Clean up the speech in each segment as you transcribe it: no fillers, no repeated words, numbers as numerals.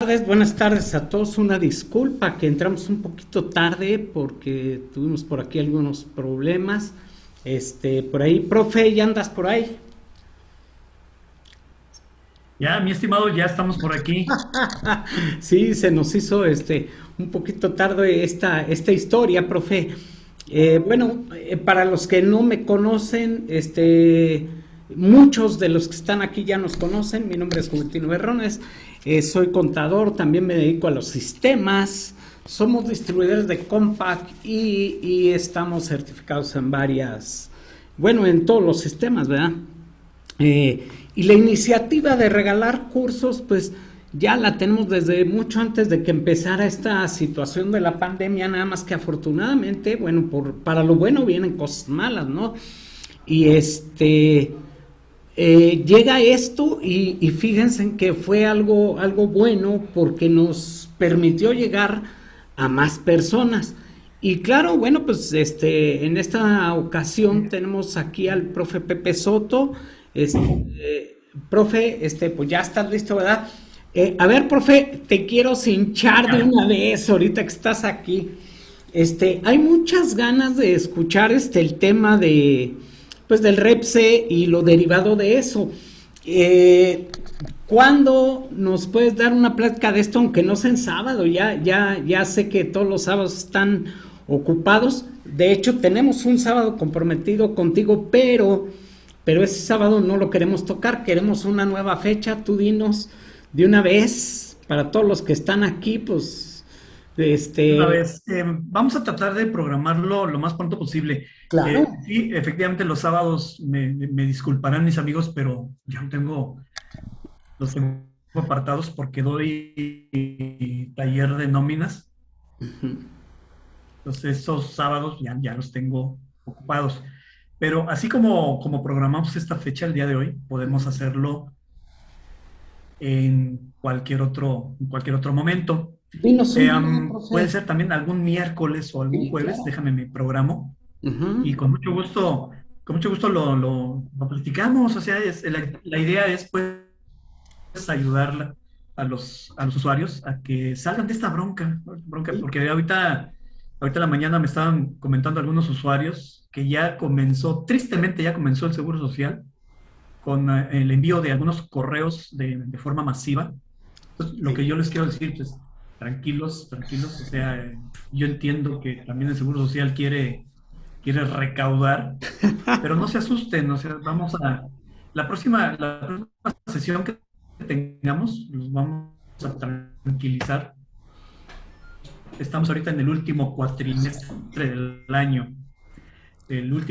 Buenas tardes a todos. Una disculpa que entramos un poquito tarde porque tuvimos por aquí algunos problemas. Por ahí, profe, ¿ya andas por ahí? Ya, mi estimado, ya estamos por aquí. Sí, se nos hizo un poquito tarde esta historia, profe. Para los que no me conocen, muchos de los que están aquí ya nos conocen. Mi nombre es Juventino Berrones, soy contador, también me dedico a los sistemas. Somos distribuidores de Compaq y estamos certificados en en todos los sistemas, ¿verdad? Y la iniciativa de regalar cursos, pues ya la tenemos desde mucho antes de que empezara esta situación de la pandemia, nada más que afortunadamente, para lo bueno vienen cosas malas, ¿no? Y llega esto y fíjense en que fue algo bueno porque nos permitió llegar a más personas. Y claro, bueno, pues en esta ocasión tenemos aquí al profe Pepe Soto. Profe, pues ya estás listo, ¿verdad? A ver, profe, te quiero cinchar de una vez ahorita que estás aquí. Hay muchas ganas de escuchar el tema pues del REPSE y lo derivado de eso. ¿Cuándo nos puedes dar una plática de esto, aunque no sea en sábado? Ya sé que todos los sábados están ocupados. De hecho, tenemos un sábado comprometido contigo, pero ese sábado no lo queremos tocar, queremos una nueva fecha. Tú dinos de una vez, para todos los que están aquí, pues, Una este, vez, vamos a tratar de programarlo lo más pronto posible. claro. Sí, efectivamente, los sábados me disculparán mis amigos, pero yo los tengo apartados porque doy taller de nóminas. Entonces, esos sábados ya los tengo ocupados. Pero así como programamos esta fecha el día de hoy, podemos hacerlo en cualquier otro momento. Dinos un día, Puede profe. ser también algún miércoles o algún Sí, jueves, claro. déjame mi programa y Ujú. con mucho gusto lo platicamos. O sea, la idea es pues ayudar a los usuarios a que salgan de esta bronca, Sí. porque ahorita en la mañana me estaban comentando algunos usuarios que tristemente ya comenzó el Seguro Social con el envío de algunos correos de forma masiva. Entonces, lo que yo les quiero decir, pues, tranquilos, o sea, yo entiendo que también el Seguro Social quiere recaudar, pero no se asusten, o sea, la próxima sesión que tengamos, los vamos a tranquilizar. Estamos ahorita en el último cuatrimestre del año,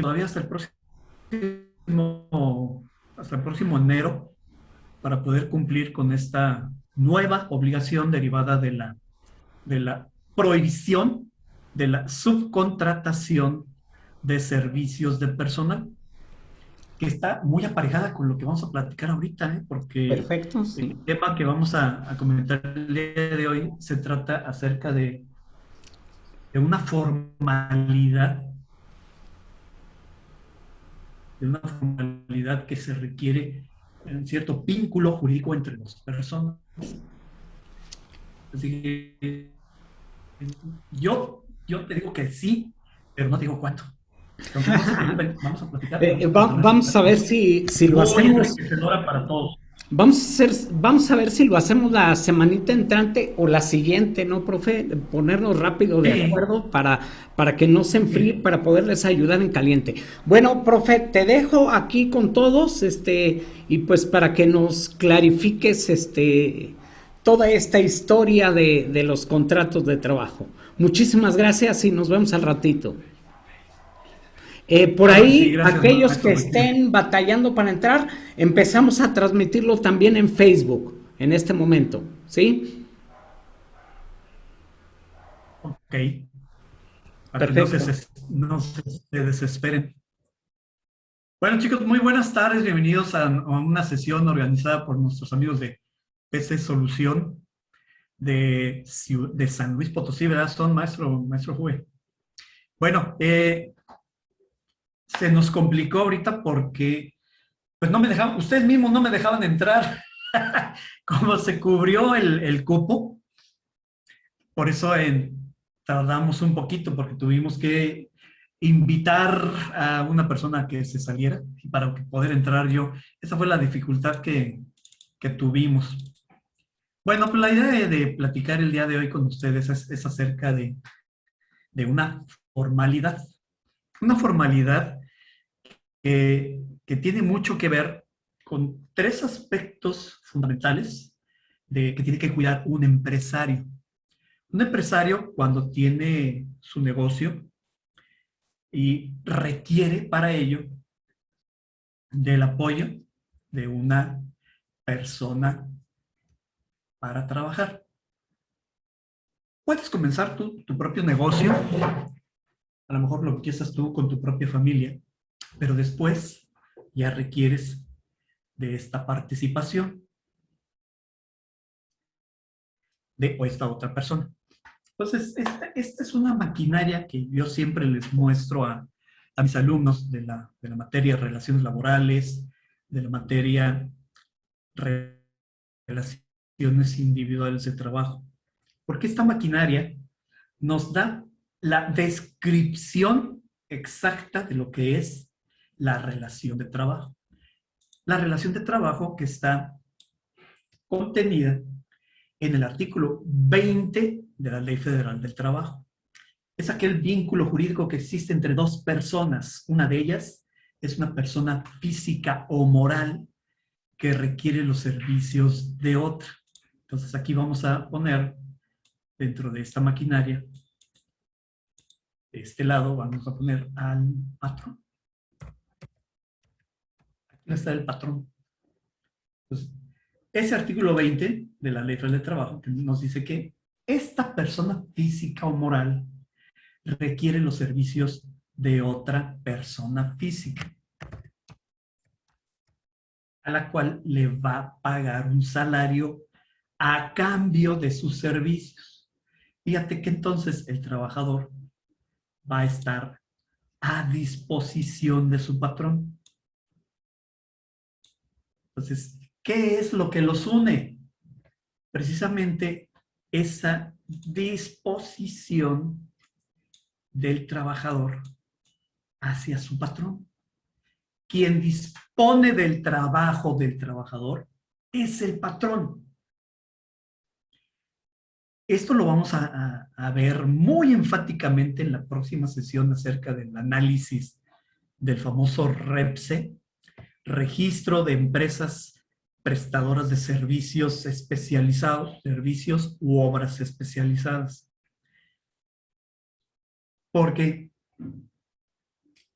todavía hasta el próximo enero, para poder cumplir con esta nueva obligación derivada de la prohibición de la subcontratación de servicios de personal, que está muy aparejada con lo que vamos a platicar ahorita, ¿eh? Porque Perfecto, el sí. tema que vamos a comentar el día de hoy se trata acerca de una formalidad, de una formalidad que se requiere en cierto vínculo jurídico entre las personas. Así que yo te digo que sí, pero no te digo cuánto. Entonces, no se preocupen, vamos a tener una Vamos a ver plática si lo muy hacemos. enriquecedora para todos. Vamos a ver si lo hacemos la semanita entrante o la siguiente, ¿no, profe? Ponernos rápido de Sí, acuerdo para que no se enfríe, sí. para poderles ayudar en caliente. Bueno, profe, te dejo aquí con todos, y pues para que nos clarifiques, toda esta historia de los contratos de trabajo. Muchísimas gracias y nos vemos al ratito. Por Claro que sí, ahí, gracias, aquellos que maestro Juventino. estén batallando para entrar, empezamos a transmitirlo también en Facebook en este momento, ¿sí? Ok, para que Perfecto. no se desesperen. Bueno, chicos, muy buenas tardes. Bienvenidos a una sesión organizada por nuestros amigos de PC Solución de San Luis Potosí, ¿verdad? Son maestro Juve. Bueno, se nos complicó ahorita porque pues no me dejaban, ustedes mismos no me dejaban entrar. como se cubrió el cupo, por eso tardamos un poquito, porque tuvimos que invitar a una persona que se saliera para poder entrar yo. Esa fue la dificultad que tuvimos. Bueno, pues la idea de platicar el día de hoy con ustedes es acerca de una formalidad. Una formalidad que tiene mucho que ver con tres aspectos fundamentales que tiene que cuidar un empresario. Un empresario, cuando tiene su negocio y requiere para ello del apoyo de una persona para trabajar. Puedes comenzar tu propio negocio, a lo mejor lo empiezas tú con tu propia familia, pero después ya requieres de esta participación de esta otra persona. Entonces, esta es una maquinaria que yo siempre les muestro a mis alumnos de la materia relaciones laborales, de la materia relaciones individuales de trabajo. Porque esta maquinaria nos da la descripción exacta de lo que es la relación de trabajo. La relación de trabajo que está contenida en el artículo 20 de la Ley Federal del Trabajo. Es aquel vínculo jurídico que existe entre dos personas. Una de ellas es una persona física o moral que requiere los servicios de otra. Entonces aquí vamos a poner dentro de esta maquinaria, de este lado vamos a poner al patrón. Aquí está el patrón. Entonces, ese artículo 20 de la Ley Federal del Trabajo nos dice que esta persona física o moral requiere los servicios de otra persona física, a la cual le va a pagar un salario a cambio de sus servicios. Fíjate que entonces el trabajador va a estar a disposición de su patrón. Entonces, ¿qué es lo que los une? Precisamente esa disposición del trabajador hacia su patrón. Quien dispone del trabajo del trabajador es el patrón. Esto lo vamos a ver muy enfáticamente en la próxima sesión acerca del análisis del famoso REPSE, Registro de Empresas Prestadoras de Servicios Especializados, Servicios u Obras Especializadas. Porque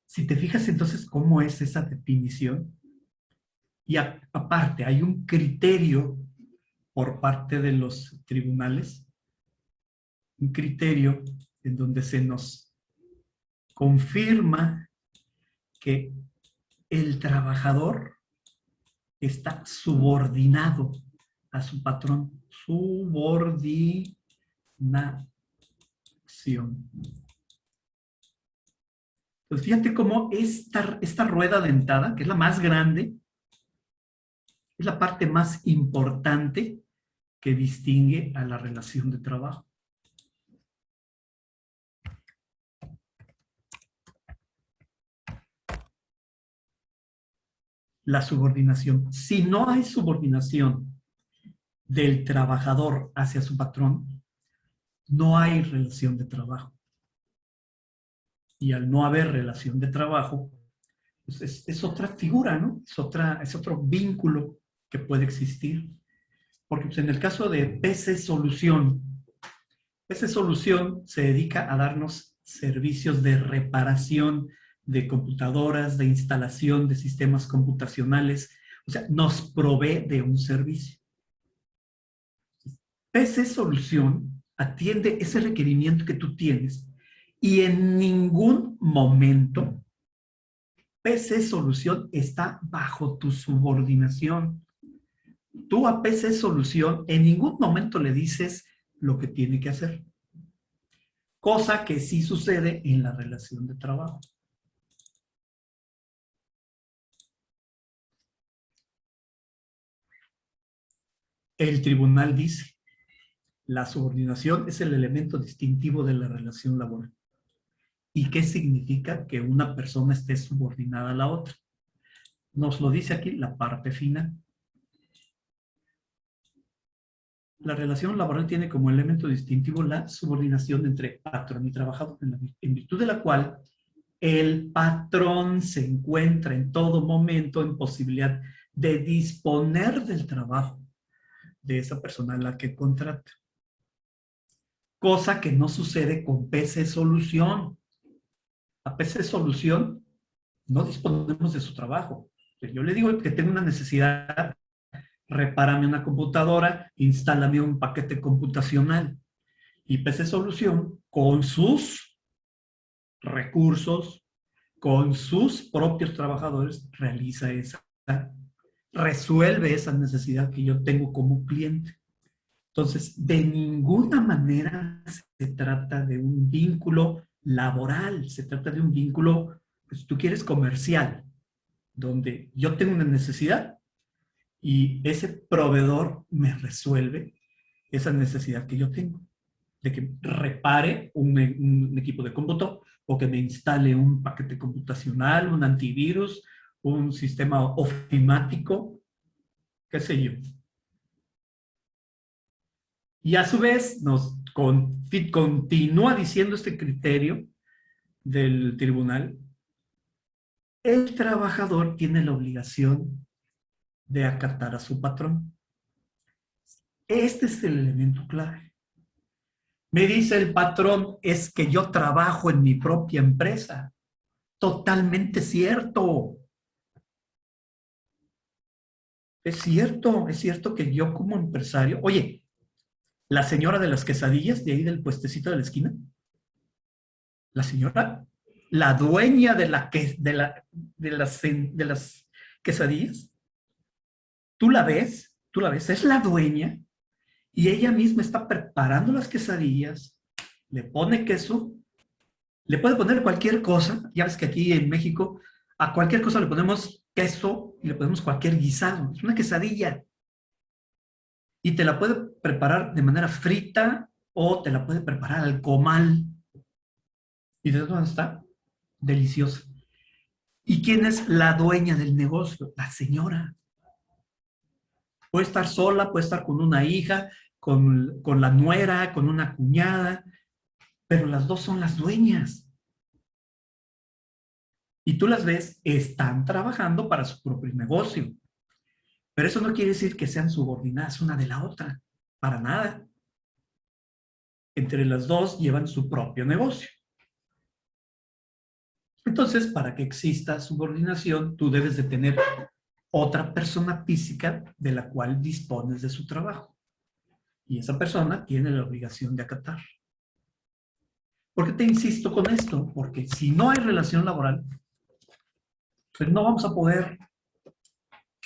si te fijas entonces cómo es esa definición, y aparte hay un criterio por parte de los tribunales, un criterio en donde se nos confirma que el trabajador está subordinado a su patrón. Subordinación. Pues fíjate cómo esta rueda dentada, que es la más grande, es la parte más importante que distingue a la relación de trabajo. La subordinación. Si no hay subordinación del trabajador hacia su patrón, no hay relación de trabajo. Y al no haber relación de trabajo, pues es otra figura, ¿no? Es otro vínculo que puede existir. Porque pues, en el caso de PC Solución se dedica a darnos servicios de reparación de computadoras, de instalación de sistemas computacionales. O sea, nos provee de un servicio. PC Solución atiende ese requerimiento que tú tienes y en ningún momento PC Solución está bajo tu subordinación. Tú a PC Solución en ningún momento le dices lo que tiene que hacer. Cosa que sí sucede en la relación de trabajo. El tribunal dice, la subordinación es el elemento distintivo de la relación laboral. ¿Y qué significa que una persona esté subordinada a la otra? Nos lo dice aquí la parte final. La relación laboral tiene como elemento distintivo la subordinación entre patrón y trabajador, en virtud de la cual el patrón se encuentra en todo momento en posibilidad de disponer del trabajo de esa persona a la que contrata. Cosa que no sucede con PC Solución. A PC Solución no disponemos de su trabajo. Yo le digo que tengo una necesidad, repárame una computadora, instálame un paquete computacional. Y PC Solución, con sus recursos, con sus propios trabajadores, resuelve esa necesidad que yo tengo como cliente. Entonces, de ninguna manera se trata de un vínculo laboral, se trata de un vínculo, pues, si tú quieres, comercial, donde yo tengo una necesidad y ese proveedor me resuelve esa necesidad que yo tengo, de que repare un equipo de cómputo o que me instale un paquete computacional, un antivirus, un sistema ofimático, qué sé yo. Y a su vez nos continúa diciendo este criterio del tribunal, el trabajador tiene la obligación de acatar a su patrón. Este es el elemento clave. Me dice el patrón, es que yo trabajo en mi propia empresa. Totalmente cierto. Es cierto que yo como empresario, oye, la señora de las quesadillas de ahí del puestecito de la esquina, la señora, la dueña de las quesadillas, tú la ves, es la dueña y ella misma está preparando las quesadillas, le pone queso, le puede poner cualquier cosa, ya ves que aquí en México a cualquier cosa le ponemos queso y le ponemos cualquier guisado, es una quesadilla. Y te la puede preparar de manera frita o te la puede preparar al comal. ¿Y de dónde está? Deliciosa. ¿Y quién es la dueña del negocio? La señora. Puede estar sola, puede estar con una hija, con la nuera, con una cuñada, pero las dos son las dueñas. Y tú las ves, están trabajando para su propio negocio. Pero eso no quiere decir que sean subordinadas una de la otra, para nada. Entre las dos llevan su propio negocio. Entonces, para que exista subordinación, tú debes de tener otra persona física de la cual dispones de su trabajo. Y esa persona tiene la obligación de acatar. ¿Por qué te insisto con esto? Porque si no hay relación laboral, pues no vamos a poder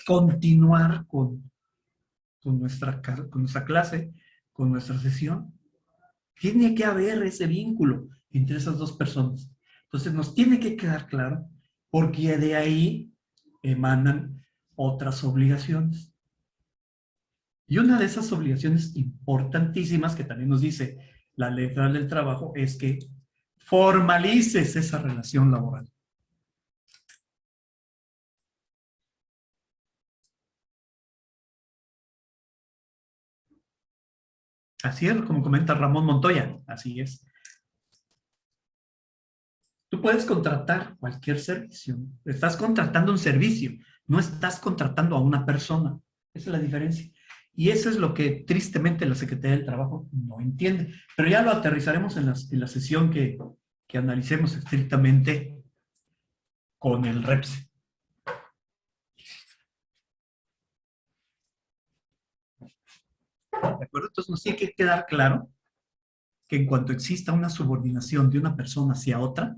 continuar con nuestra clase, con nuestra sesión. Tiene que haber ese vínculo entre esas dos personas. Entonces nos tiene que quedar claro porque de ahí emanan otras obligaciones. Y una de esas obligaciones importantísimas que también nos dice la Ley Federal del Trabajo es que formalices esa relación laboral. Así es, como comenta Ramón Montoya, así es. Tú puedes contratar cualquier servicio. Estás contratando un servicio, no estás contratando a una persona. Esa es la diferencia. Y eso es lo que tristemente la Secretaría del Trabajo no entiende. Pero ya lo aterrizaremos en la sesión que analicemos estrictamente con el REPSE. ¿De acuerdo? Entonces nos tiene que quedar claro que en cuanto exista una subordinación de una persona hacia otra,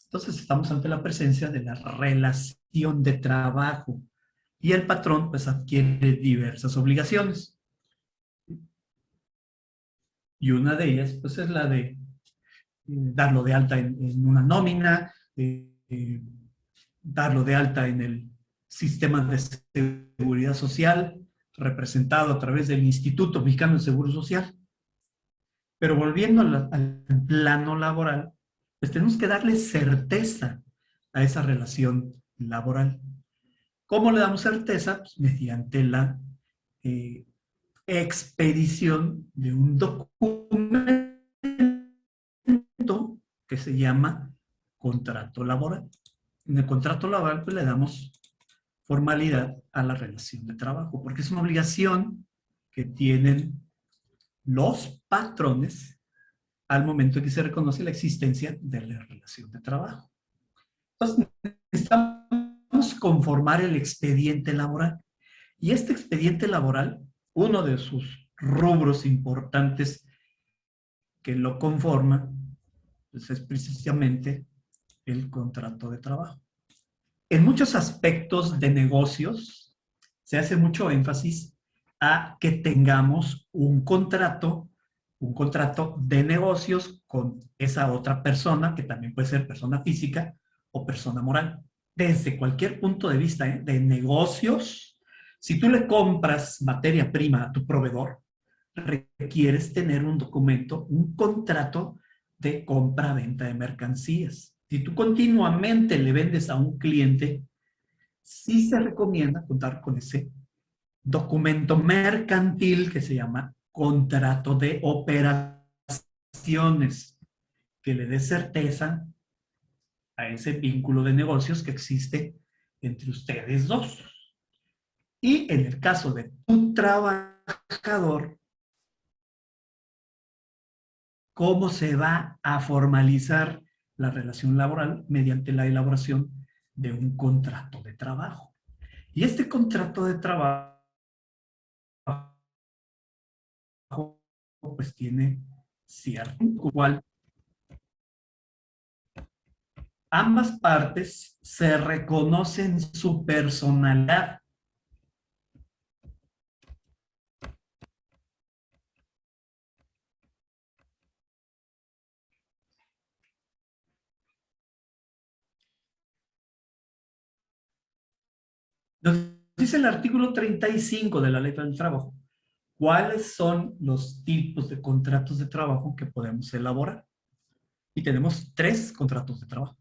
entonces estamos ante la presencia de la relación de trabajo y el patrón pues adquiere diversas obligaciones. Y una de ellas pues es la de darlo de alta en una nómina, darlo de alta en el sistema de seguridad social, representado a través del Instituto Mexicano del Seguro Social. Pero volviendo al plano laboral, pues tenemos que darle certeza a esa relación laboral. ¿Cómo le damos certeza? Pues mediante la expedición de un documento que se llama contrato laboral. En el contrato laboral pues le damos formalidad a la relación de trabajo, porque es una obligación que tienen los patrones al momento en que se reconoce la existencia de la relación de trabajo. Entonces, necesitamos conformar el expediente laboral. Y este expediente laboral, uno de sus rubros importantes que lo conforma, pues es precisamente el contrato de trabajo. En muchos aspectos de negocios se hace mucho énfasis a que tengamos un contrato de negocios con esa otra persona, que también puede ser persona física o persona moral. Desde cualquier punto de vista de negocios, si tú le compras materia prima a tu proveedor, requieres tener un documento, un contrato de compra-venta de mercancías. Si tú continuamente le vendes a un cliente, sí se recomienda contar con ese documento mercantil que se llama contrato de operaciones, que le dé certeza a ese vínculo de negocios que existe entre ustedes dos. Y en el caso de tu trabajador, ¿cómo se va a formalizar la relación laboral? Mediante la elaboración de un contrato de trabajo. Y este contrato de trabajo pues tiene cierto cual ambas partes se reconocen su personalidad. Nos dice el artículo 35 de la Ley del Trabajo. ¿Cuáles son los tipos de contratos de trabajo que podemos elaborar? Y tenemos 3 contratos de trabajo.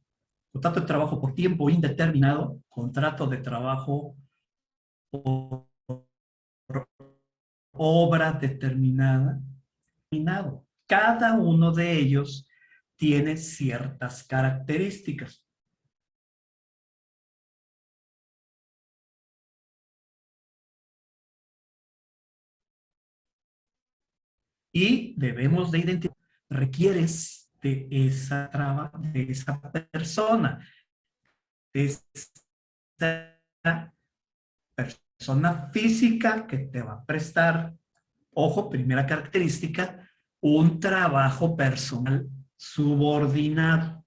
Contrato de trabajo por tiempo indeterminado, contrato de trabajo por obra determinada. Cada uno de ellos tiene ciertas características. Y debemos de identificar, requieres de esa persona, de esa persona física que te va a prestar, ojo, primera característica, un trabajo personal subordinado.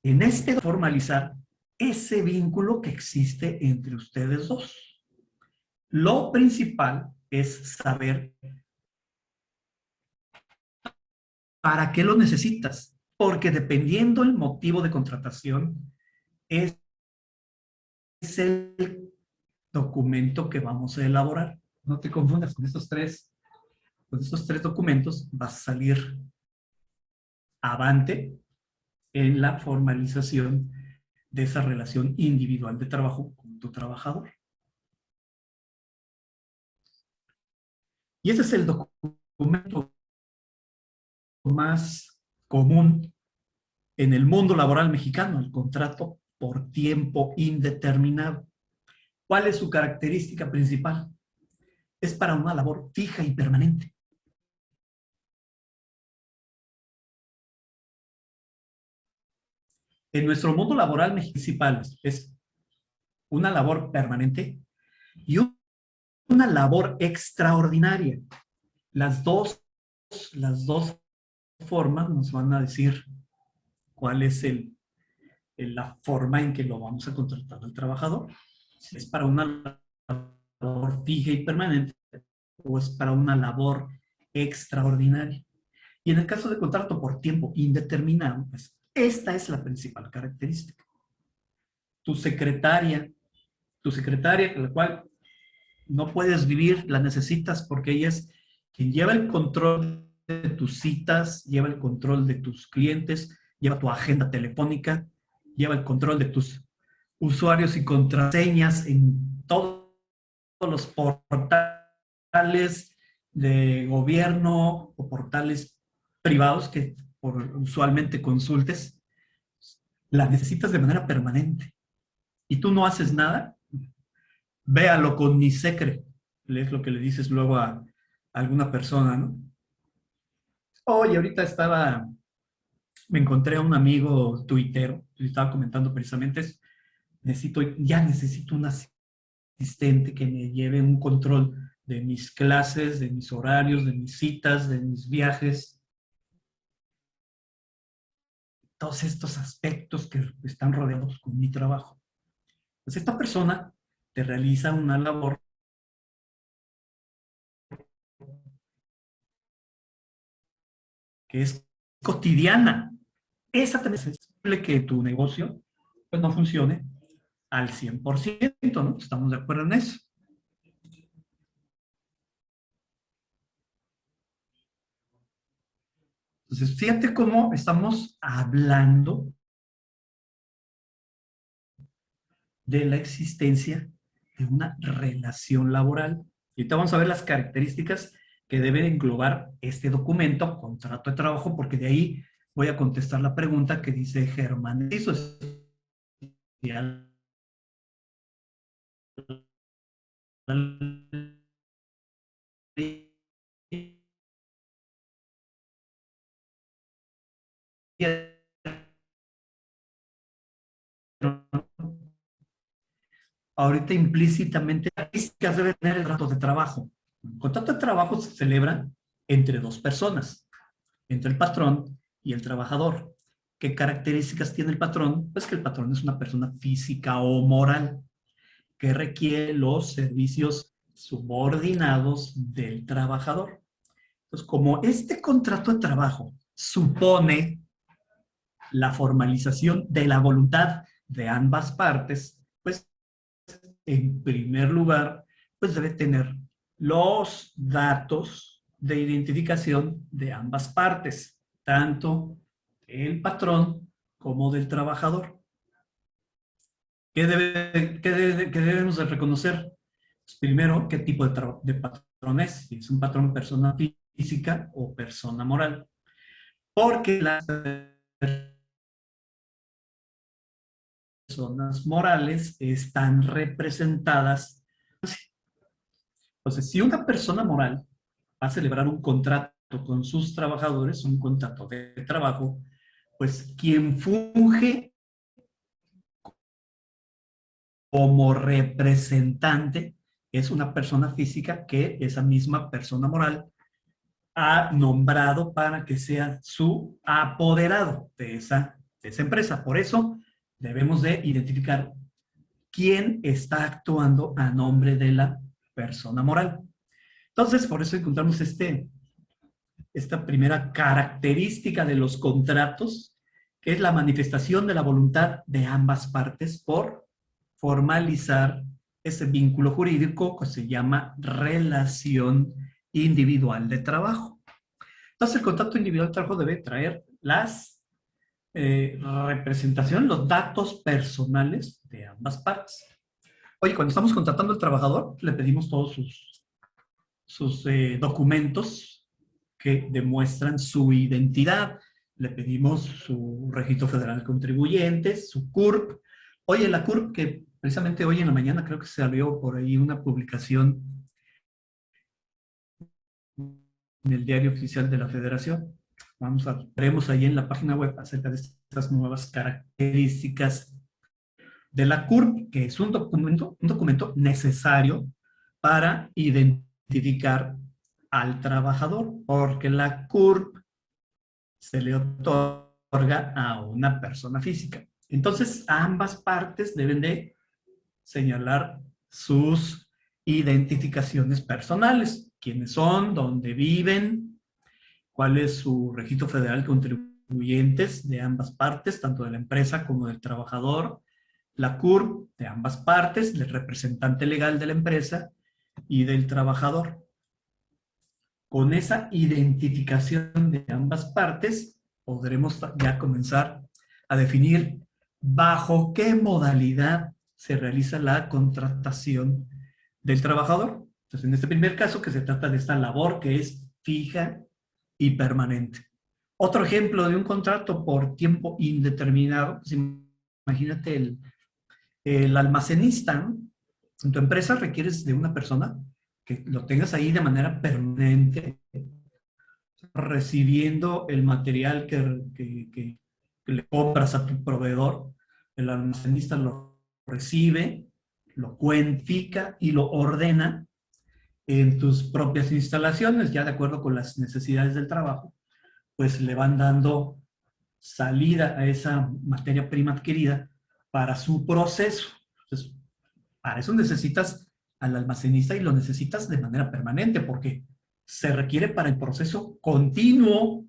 En este formalizar ese vínculo que existe entre ustedes dos. Lo principal es saber para qué lo necesitas, porque dependiendo el motivo de contratación, es el documento que vamos a elaborar. No te confundas con estos tres documentos, vas a salir avante en la formalización de esa relación individual de trabajo con tu trabajador. Y ese es el documento más común en el mundo laboral mexicano, el contrato por tiempo indeterminado. ¿Cuál es su característica principal? Es para una labor fija y permanente. En nuestro mundo laboral municipal es una labor permanente y una labor extraordinaria. Las dos formas nos van a decir cuál es la forma en que lo vamos a contratar al trabajador. Si es para una labor fija y permanente o es para una labor extraordinaria. Y en el caso de contrato por tiempo indeterminado, pues esta es la principal característica. Tu secretaria, con la cual no puedes vivir, la necesitas porque ella es quien lleva el control de tus citas, lleva el control de tus clientes, lleva tu agenda telefónica, lleva el control de tus usuarios y contraseñas en todos los portales de gobierno o portales privados que usualmente consultes. La necesitas de manera permanente. Y tú no haces nada, véalo con mi secre. Es lo que le dices luego a alguna persona, ¿no? Oye, ahorita me encontré a un amigo tuitero, le estaba comentando precisamente, ya necesito un asistente que me lleve un control de mis clases, de mis horarios, de mis citas, de mis viajes, todos estos aspectos que están rodeados con mi trabajo. Pues esta persona te realiza una labor que es cotidiana. Esa también es posible que tu negocio pues no funcione al 100%, ¿no? Estamos de acuerdo en eso. Entonces, fíjate cómo estamos hablando de la existencia de una relación laboral. Y ahorita vamos a ver las características que debe englobar este documento, contrato de trabajo, porque de ahí voy a contestar la pregunta que dice Germán. Eso es ahorita implícitamente características debe tener el contrato de trabajo. El contrato de trabajo se celebra entre dos personas, entre el patrón y el trabajador. ¿Qué características tiene el patrón? Pues que el patrón es una persona física o moral que requiere los servicios subordinados del trabajador. Entonces, como este contrato de trabajo supone la formalización de la voluntad de ambas partes, pues en primer lugar, pues debe tener los datos de identificación de ambas partes, tanto del patrón como del trabajador. ¿Qué debemos de reconocer? Pues primero, ¿qué tipo de patrón es? Si es un patrón persona física o persona moral. Porque las personas morales están representadas. Entonces, si una persona moral va a celebrar un contrato con sus trabajadores, un contrato de trabajo, pues quien funge como representante es una persona física que esa misma persona moral ha nombrado para que sea su apoderado de esa empresa. Por eso debemos de identificar quién está actuando a nombre de la persona moral. Entonces, por eso encontramos esta primera característica de los contratos, que es la manifestación de la voluntad de ambas partes por formalizar ese vínculo jurídico que se llama relación individual de trabajo. Entonces, el contrato individual de trabajo debe traer las representación, los datos personales de ambas partes. Oye, cuando estamos contratando al trabajador, le pedimos todos sus documentos que demuestran su identidad. Le pedimos su registro federal de contribuyentes, su CURP. Oye, la CURP, que precisamente hoy en la mañana creo que salió por ahí una publicación en el Diario Oficial de la Federación. Veremos ahí en la página web acerca de estas nuevas características de la CURP, que es un documento necesario para identificar al trabajador, porque la CURP se le otorga a una persona física. Entonces, ambas partes deben de señalar sus identificaciones personales, quiénes son, dónde viven, cuál es su registro federal de contribuyentes de ambas partes, tanto de la empresa como del trabajador, la CURP de ambas partes, el representante legal de la empresa y del trabajador. Con esa identificación de ambas partes, podremos ya comenzar a definir bajo qué modalidad se realiza la contratación del trabajador. Entonces, en este primer caso, que se trata de esta labor que es fija y permanente. Otro ejemplo de un contrato por tiempo indeterminado, pues imagínate el almacenista, ¿no? En tu empresa requieres de una persona que lo tengas ahí de manera permanente, recibiendo el material que le compras a tu proveedor. El almacenista lo recibe, lo cuantifica y lo ordena en tus propias instalaciones, ya de acuerdo con las necesidades del trabajo, pues le van dando salida a esa materia prima adquirida para su proceso. Entonces, para eso necesitas al almacenista y lo necesitas de manera permanente porque se requiere para el proceso continuo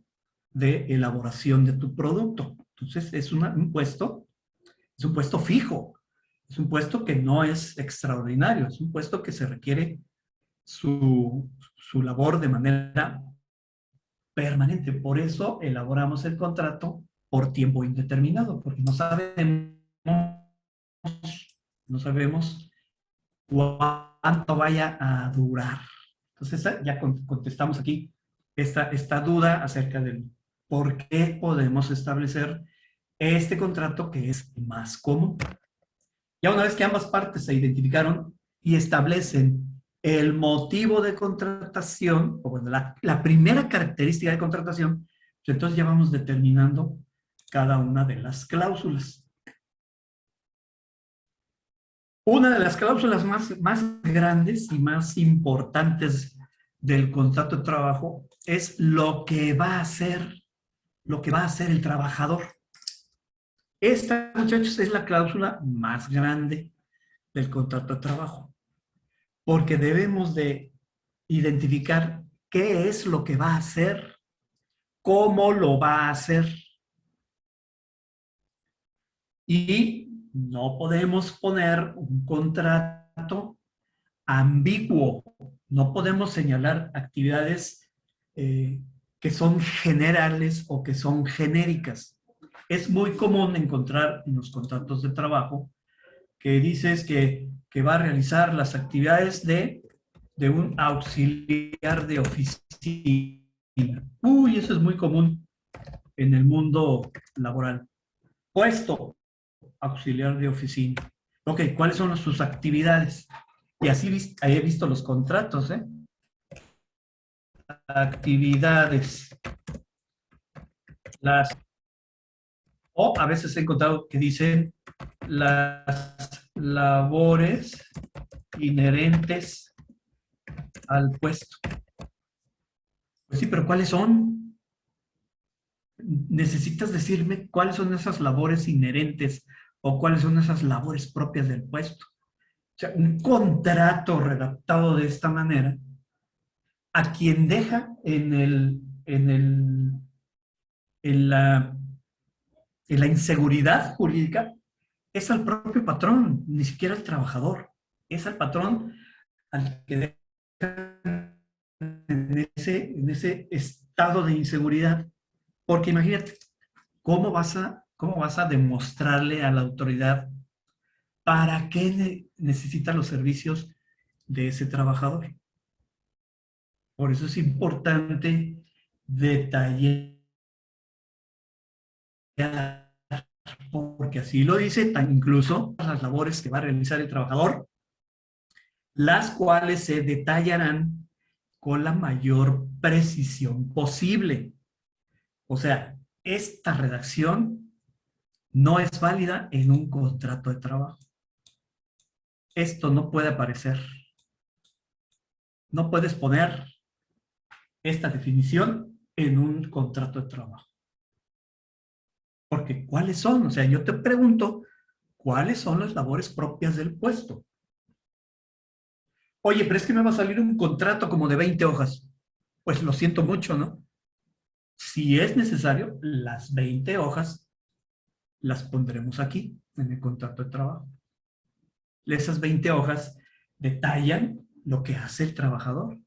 de elaboración de tu producto. Entonces, es un puesto fijo, es un puesto que no es extraordinario, es un puesto que se requiere su labor de manera permanente. Por eso elaboramos el contrato por tiempo indeterminado, porque no sabemos cuánto vaya a durar. Entonces, ya contestamos aquí esta duda acerca del por qué podemos establecer este contrato que es más común. Ya una vez que ambas partes se identificaron y establecen el motivo de contratación, o bueno, la primera característica de contratación, pues entonces ya vamos determinando cada una de las cláusulas. Una de las cláusulas más grandes y más importantes del contrato de trabajo es lo que va a hacer el trabajador. Esta, muchachos, es la cláusula más grande del contrato de trabajo, porque debemos de identificar qué es lo que va a hacer, cómo lo va a hacer. Y no podemos poner un contrato ambiguo, no podemos señalar actividades que son generales o que son genéricas. Es muy común encontrar en los contratos de trabajo que dices que va a realizar las actividades de un auxiliar de oficina. Uy, eso es muy común en el mundo laboral. Puesto auxiliar de oficina. Ok, ¿cuáles son sus actividades? Y así ahí he visto los contratos, ¿eh? Actividades. O a veces he encontrado que dicen las labores inherentes al puesto. Pues sí, pero ¿cuáles son? Necesitas decirme cuáles son esas labores inherentes o cuáles son esas labores propias del puesto. O sea, un contrato redactado de esta manera, a quien deja en la inseguridad jurídica es al propio patrón, ni siquiera al trabajador. Es al patrón al que deja en ese estado de inseguridad. Porque imagínate, ¿cómo vas a demostrarle a la autoridad para qué necesita los servicios de ese trabajador? Por eso es importante detallar, porque así lo dice incluso las labores que va a realizar el trabajador, las cuales se detallarán con la mayor precisión posible. O sea, esta redacción no es válida en un contrato de trabajo. Esto no puede aparecer. No puedes poner esta definición en un contrato de trabajo. Porque ¿cuáles son? O sea, yo te pregunto, ¿cuáles son las labores propias del puesto? Oye, pero es que me va a salir un contrato como de 20 hojas. Pues lo siento mucho, ¿no? Si es necesario, las 20 hojas las pondremos aquí, en el contrato de trabajo. Esas 20 hojas detallan lo que hace el trabajador.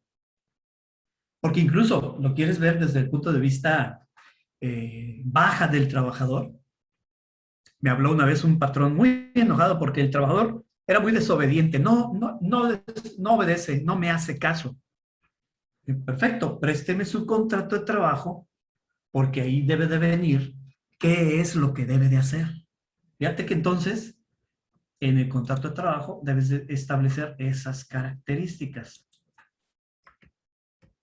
Porque incluso lo quieres ver desde el punto de vista baja del trabajador. Me habló una vez un patrón muy enojado porque el trabajador era muy desobediente, no obedece, no me hace caso. Perfecto, présteme su contrato de trabajo porque ahí debe de venir qué es lo que debe de hacer. Fíjate que entonces en el contrato de trabajo debes de establecer esas características.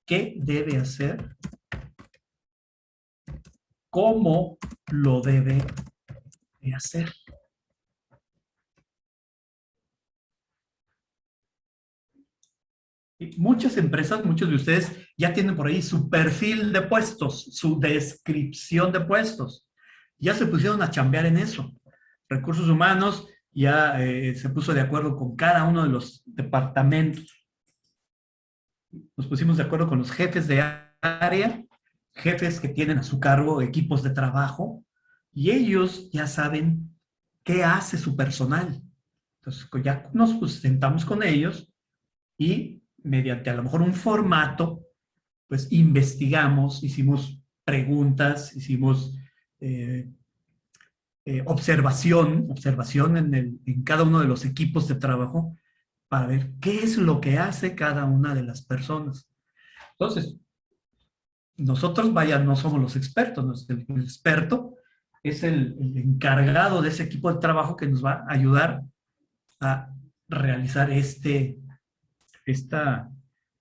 ¿Qué debe hacer? ¿Cómo lo debe de hacer? Y muchas empresas, muchos de ustedes ya tienen por ahí su perfil de puestos, su descripción de puestos. Ya se pusieron a chambear en eso. Recursos humanos ya se puso de acuerdo con cada uno de los departamentos. Nos pusimos de acuerdo con los jefes de área, jefes que tienen a su cargo equipos de trabajo, y ellos ya saben qué hace su personal. Entonces, ya nos sentamos con ellos y mediante a lo mejor un formato, pues investigamos, hicimos preguntas, hicimos observación en cada uno de los equipos de trabajo para ver qué es lo que hace cada una de las personas. Entonces, nosotros, vaya, no somos los expertos, el experto es el encargado de ese equipo de trabajo que nos va a ayudar a realizar este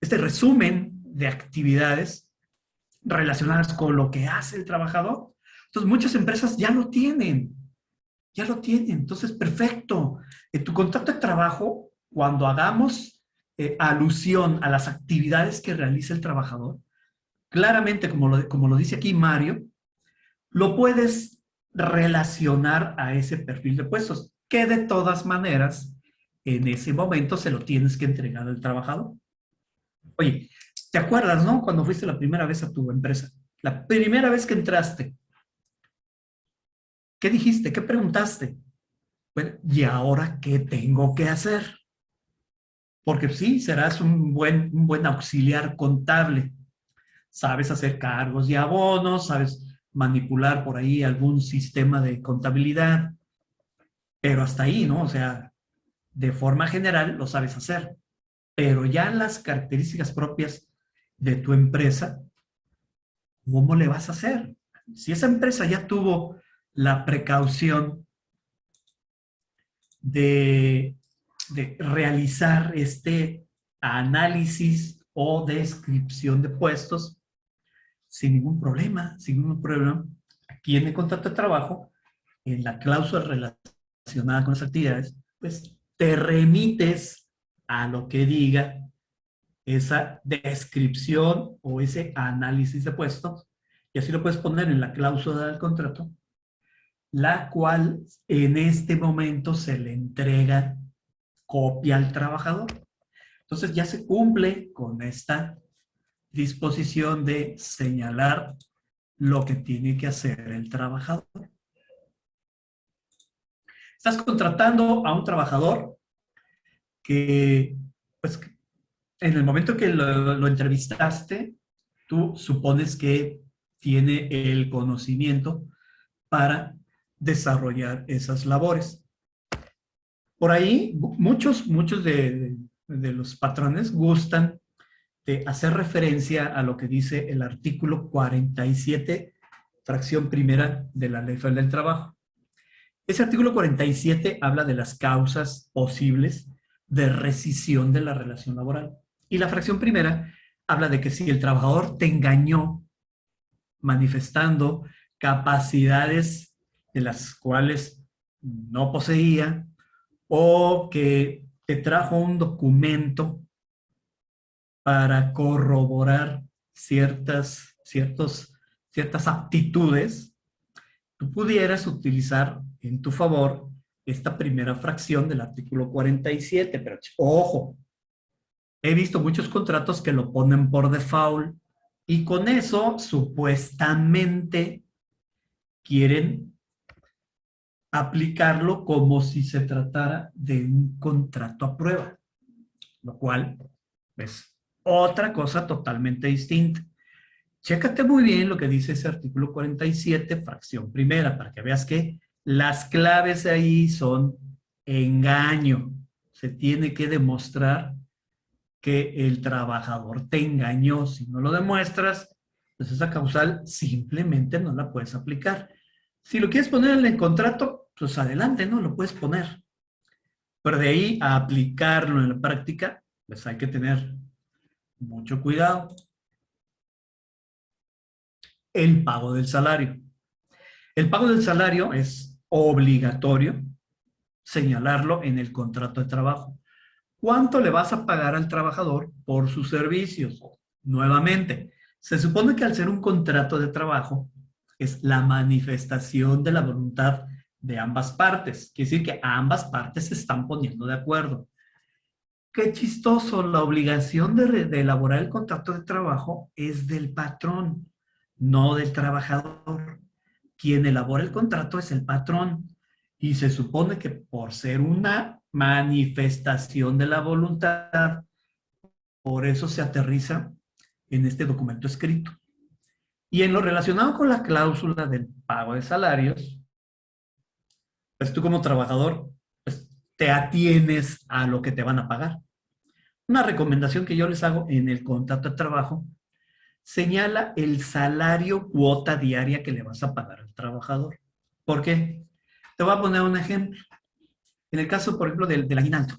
resumen de actividades relacionadas con lo que hace el trabajador. Entonces, muchas empresas ya lo tienen. Entonces, perfecto. En tu contrato de trabajo, cuando hagamos alusión a las actividades que realiza el trabajador, claramente, como lo dice aquí Mario, lo puedes relacionar a ese perfil de puestos, que de todas maneras, en ese momento se lo tienes que entregar al trabajador. Oye, ¿te acuerdas, no? Cuando fuiste la primera vez a tu empresa, la primera vez que entraste, ¿qué dijiste? ¿Qué preguntaste? Bueno, ¿y ahora qué tengo que hacer? Porque sí, serás un buen auxiliar contable. Sabes hacer cargos y abonos, sabes manipular por ahí algún sistema de contabilidad, pero hasta ahí, ¿no? O sea, de forma general lo sabes hacer, pero ya las características propias de tu empresa, ¿cómo le vas a hacer? Si esa empresa ya tuvo la precaución de realizar este análisis o descripción de puestos, sin ningún problema. Aquí en el contrato de trabajo, en la cláusula relacionada con las actividades, pues te remites a lo que diga esa descripción o ese análisis de puestos, y así lo puedes poner en la cláusula del contrato, la cual en este momento se le entrega copia al trabajador. Entonces ya se cumple con esta disposición de señalar lo que tiene que hacer el trabajador. Estás contratando a un trabajador que, pues, en el momento que lo entrevistaste, tú supones que tiene el conocimiento para desarrollar esas labores. Por ahí, muchos de los patrones gustan de hacer referencia a lo que dice el artículo 47, fracción primera de la Ley Federal del Trabajo. Ese artículo 47 habla de las causas posibles de rescisión de la relación laboral. Y la fracción primera habla de que si el trabajador te engañó manifestando capacidades de las cuales no poseía, o que te trajo un documento para corroborar ciertas aptitudes, tú pudieras utilizar en tu favor esta primera fracción del artículo 47. Pero ojo, he visto muchos contratos que lo ponen por default y con eso supuestamente quieren aplicarlo como si se tratara de un contrato a prueba, lo cual es otra cosa totalmente distinta. Chécate muy bien lo que dice ese artículo 47, fracción primera, para que veas que las claves ahí son engaño. Se tiene que demostrar que el trabajador te engañó. Si no lo demuestras, pues esa causal simplemente no la puedes aplicar. Si lo quieres poner en el contrato, pues adelante, ¿no? Lo puedes poner. Pero de ahí a aplicarlo en la práctica, pues hay que tener mucho cuidado. El pago del salario. El pago del salario es obligatorio señalarlo en el contrato de trabajo. ¿Cuánto le vas a pagar al trabajador por sus servicios? Nuevamente, se supone que al ser un contrato de trabajo es la manifestación de la voluntad de ambas partes. Quiere decir que ambas partes se están poniendo de acuerdo. Qué chistoso, la obligación de elaborar el contrato de trabajo es del patrón, no del trabajador. Quien elabora el contrato es el patrón y se supone que por ser una manifestación de la voluntad, por eso se aterriza en este documento escrito. Y en lo relacionado con la cláusula del pago de salarios, pues tú como trabajador, pues te atienes a lo que te van a pagar. Una recomendación que yo les hago en el contrato de trabajo, señala el salario cuota diaria que le vas a pagar al trabajador. ¿Por qué? Te voy a poner un ejemplo. En el caso, por ejemplo, del aguinaldo.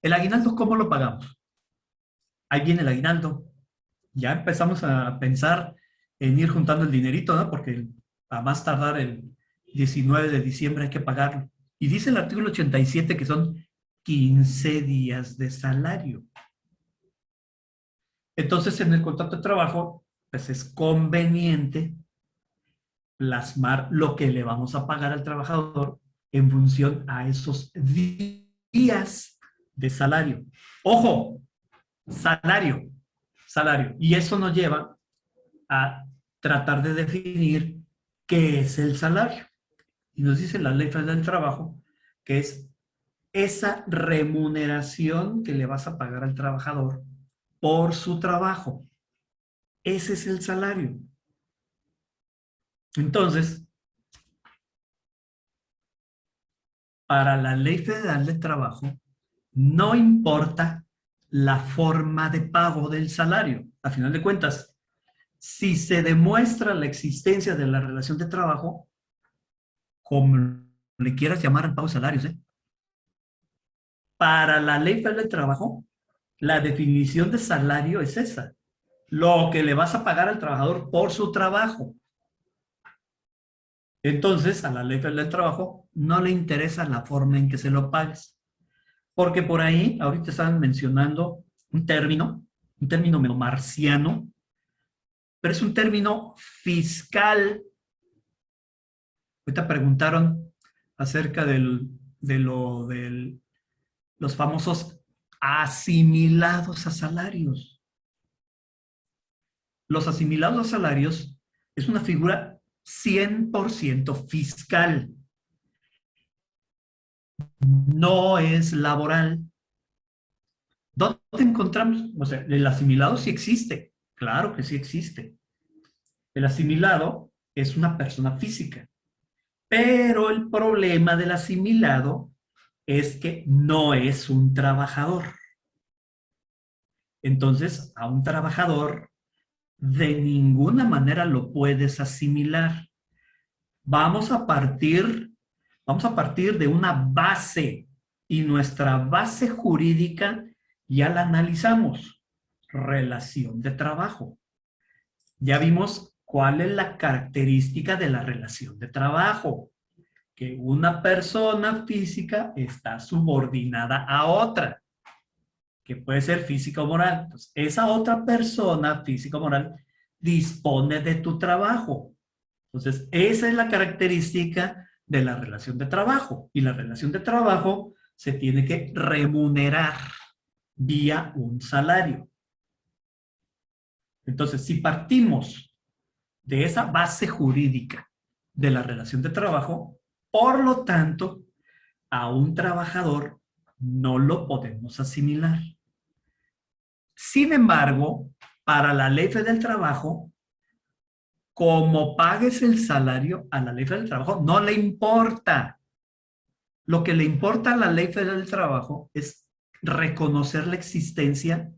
El aguinaldo, ¿cómo lo pagamos? Ahí viene el aguinaldo. Ya empezamos a pensar en ir juntando el dinerito, ¿no? Porque a más tardar el 19 de diciembre hay que pagarlo. Y dice el artículo 87 que son 15 días de salario. Entonces, en el contrato de trabajo, pues es conveniente plasmar lo que le vamos a pagar al trabajador en función a esos días de salario. Ojo, salario, salario. Y eso nos lleva a tratar de definir qué es el salario. Y nos dice la Ley Federal del Trabajo que es esa remuneración que le vas a pagar al trabajador por su trabajo. Ese es el salario. Entonces, para la Ley Federal del Trabajo, no importa la forma de pago del salario. A final de cuentas, si se demuestra la existencia de la relación de trabajo, como le quieras llamar al pago de salarios, para la Ley Federal del Trabajo, la definición de salario es esa. Lo que le vas a pagar al trabajador por su trabajo. Entonces, a la Ley Federal del Trabajo no le interesa la forma en que se lo pagues. Porque por ahí, ahorita estaban mencionando un término medio marciano, pero es un término fiscal. Ahorita preguntaron acerca de los famosos asimilados a salarios. Los asimilados a salarios es una figura 100% fiscal. No es laboral. ¿Dónde encontramos? O sea, el asimilado sí existe. Claro que sí existe. El asimilado es una persona física. Pero el problema del asimilado es que no es un trabajador. Entonces, a un trabajador de ninguna manera lo puedes asimilar. Vamos a partir de una base y nuestra base jurídica ya la analizamos. Relación de trabajo. Ya vimos cuál es la característica de la relación de trabajo. Que una persona física está subordinada a otra, que puede ser física o moral. Entonces, esa otra persona física o moral dispone de tu trabajo. Entonces, esa es la característica de la relación de trabajo. Y la relación de trabajo se tiene que remunerar vía un salario. Entonces, si partimos de esa base jurídica de la relación de trabajo, por lo tanto, a un trabajador no lo podemos asimilar. Sin embargo, para la Ley Federal del Trabajo, como pagues el salario a la Ley Federal del Trabajo, no le importa. Lo que le importa a la Ley Federal del Trabajo es reconocer la existencia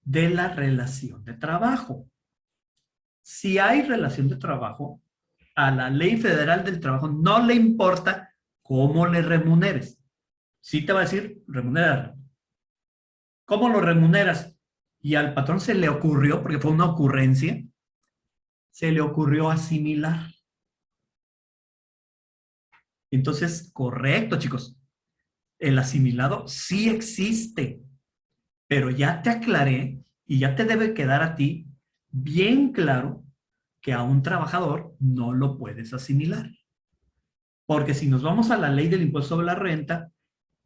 de la relación de trabajo. Si hay relación de trabajo, a la Ley Federal del Trabajo no le importa cómo le remuneres. Sí te va a decir remunerar. ¿Cómo lo remuneras? Y al patrón se le ocurrió, porque fue una ocurrencia, se le ocurrió asimilar. Entonces, correcto, chicos. El asimilado sí existe, pero ya te aclaré y ya te debe quedar a ti bien claro que a un trabajador no lo puedes asimilar. Porque si nos vamos a la ley del impuesto sobre la renta,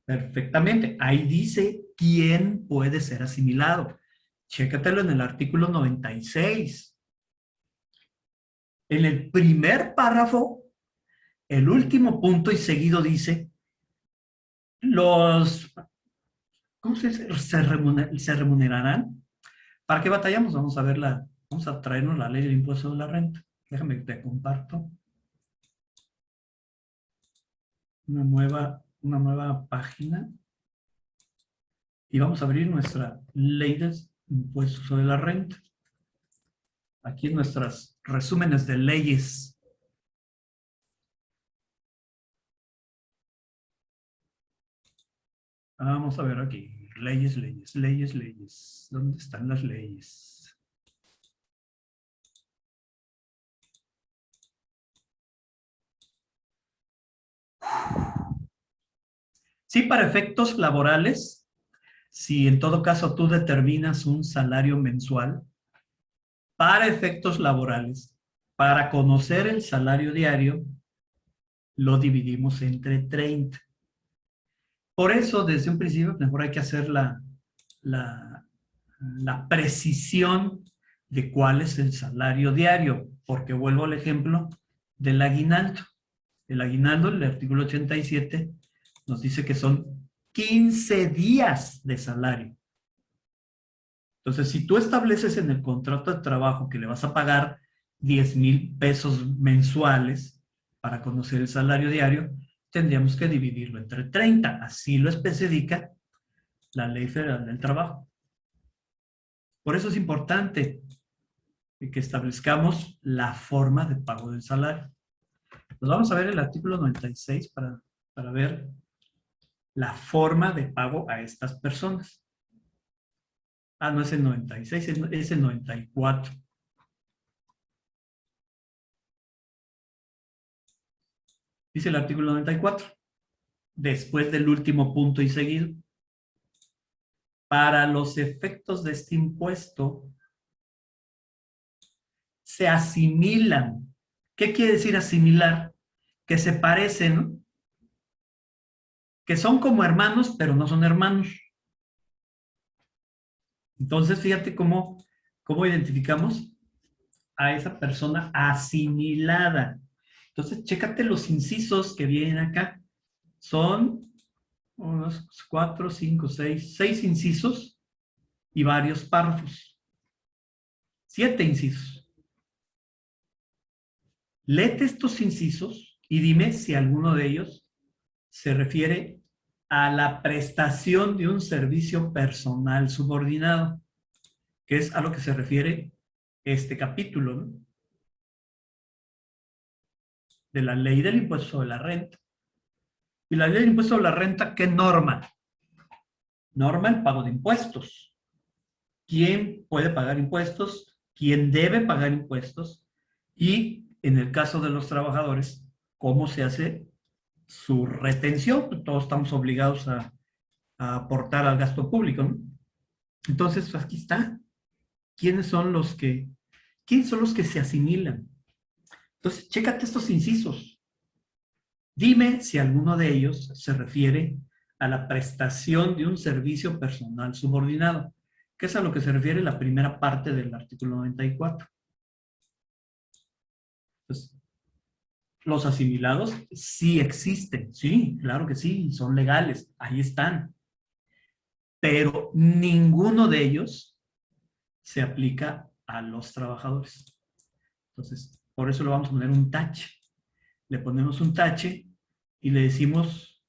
perfectamente, ahí dice quién puede ser asimilado. Chécatelo en el artículo 96. En el primer párrafo, el último punto y seguido dice, ¿cómo se dice? Se remunerarán. ¿Para qué batallamos? Vamos a traernos la ley del impuesto de la renta. Déjame que te comparto una nueva página y vamos a abrir nuestra ley del impuesto sobre la renta. Aquí en nuestros resúmenes de leyes. Vamos a ver aquí. Leyes, leyes, leyes, leyes. ¿Dónde están las leyes? Sí, para efectos laborales, si en todo caso tú determinas un salario mensual, para efectos laborales, para conocer el salario diario, lo dividimos entre 30. Por eso, desde un principio, mejor hay que hacer la precisión de cuál es el salario diario, porque vuelvo al ejemplo del aguinaldo. El aguinaldo, el artículo 87, nos dice que son 15 días de salario. Entonces, si tú estableces en el contrato de trabajo que le vas a pagar 10,000 pesos mensuales para conocer el salario diario, tendríamos que dividirlo entre 30. Así lo especifica la Ley Federal del Trabajo. Por eso es importante que establezcamos la forma de pago del salario. Pues vamos a ver el artículo 96 para ver la forma de pago a estas personas. Ah, no es el 96, es el 94. Dice el artículo 94, después del último punto y seguido. Para los efectos de este impuesto, se asimilan. ¿Qué quiere decir asimilar? Que se parecen, que son como hermanos, pero no son hermanos. Entonces, fíjate cómo identificamos a esa persona asimilada. Entonces, chécate los incisos que vienen acá. Son 1, 4, 5, 6 incisos y varios párrafos. 7 incisos. Léete estos incisos y dime si alguno de ellos se refiere a la prestación de un servicio personal subordinado, que es a lo que se refiere este capítulo, ¿no? De la ley del impuesto sobre la renta. Y la ley del impuesto sobre la renta, ¿qué norma? Norma el pago de impuestos. ¿Quién puede pagar impuestos? ¿Quién debe pagar impuestos? Y en el caso de los trabajadores, ¿cómo se hace su retención? Todos estamos obligados a aportar al gasto público, ¿no? Entonces, aquí está. ¿Quiénes son los que se asimilan? Entonces, chécate estos incisos. Dime si alguno de ellos se refiere a la prestación de un servicio personal subordinado, que es a lo que se refiere la primera parte del artículo 94. Entonces, los asimilados sí existen, sí, claro que sí, son legales, ahí están. Pero ninguno de ellos se aplica a los trabajadores. Entonces, por eso le vamos a poner un tache. Le ponemos un tache y le decimos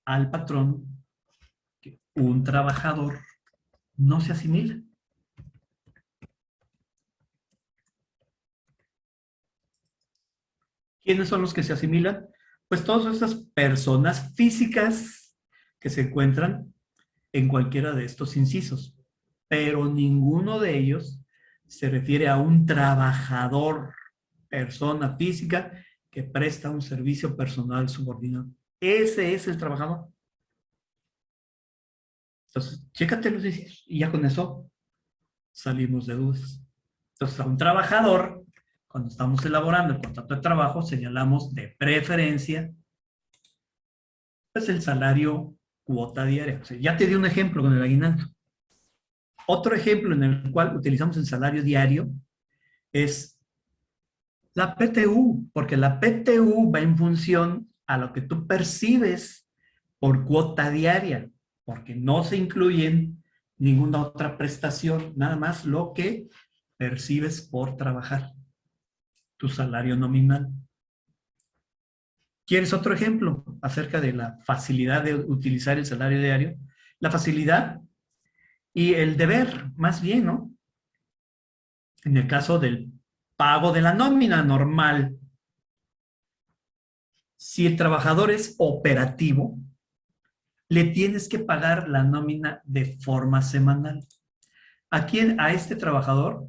al patrón que un trabajador no se asimila. ¿Quiénes son los que se asimilan? Pues todas esas personas físicas que se encuentran en cualquiera de estos incisos, pero ninguno de ellos se refiere a un trabajador, persona física que presta un servicio personal subordinado. Ese es el trabajador. Entonces, chécate los incisos y ya con eso salimos de dudas. Entonces, a un trabajador, cuando estamos elaborando el contrato de trabajo, señalamos de preferencia pues el salario cuota diaria. O sea, ya te di un ejemplo con el aguinaldo. Otro ejemplo en el cual utilizamos el salario diario es la PTU, porque la PTU va en función a lo que tú percibes por cuota diaria, porque no se incluyen ninguna otra prestación, nada más lo que percibes por trabajar, tu salario nominal. ¿Quieres otro ejemplo acerca de la facilidad de utilizar el salario diario? La facilidad y el deber, más bien, ¿no? En el caso del pago de la nómina normal, si el trabajador es operativo, le tienes que pagar la nómina de forma semanal. Aquí a este trabajador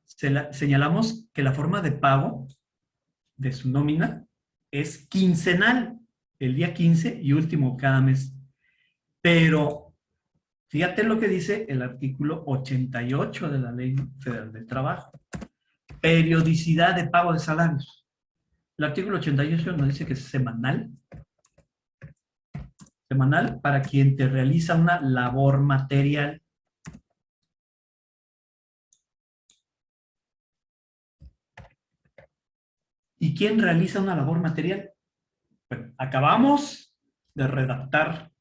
señalamos que la forma de pago de su nómina es quincenal, el día 15 y último cada mes. Pero fíjate lo que dice el artículo 88 de la Ley Federal del Trabajo. Periodicidad de pago de salarios. El artículo 88 nos dice que es semanal. Semanal para quien te realiza una labor material. ¿Y quién realiza una labor material? Bueno, acabamos de redactar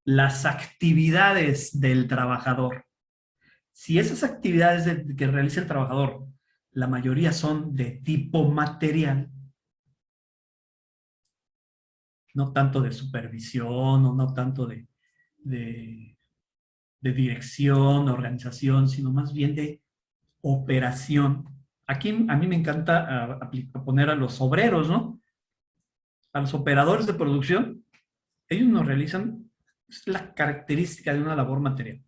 las actividades del trabajador. Si esas actividades que realiza el trabajador, la mayoría son de tipo material, no tanto de supervisión o no tanto de dirección, organización, sino más bien de operación. Aquí a mí me encanta poner a los obreros, ¿no? A los operadores de producción, ellos nos realizan, es la característica de una labor material.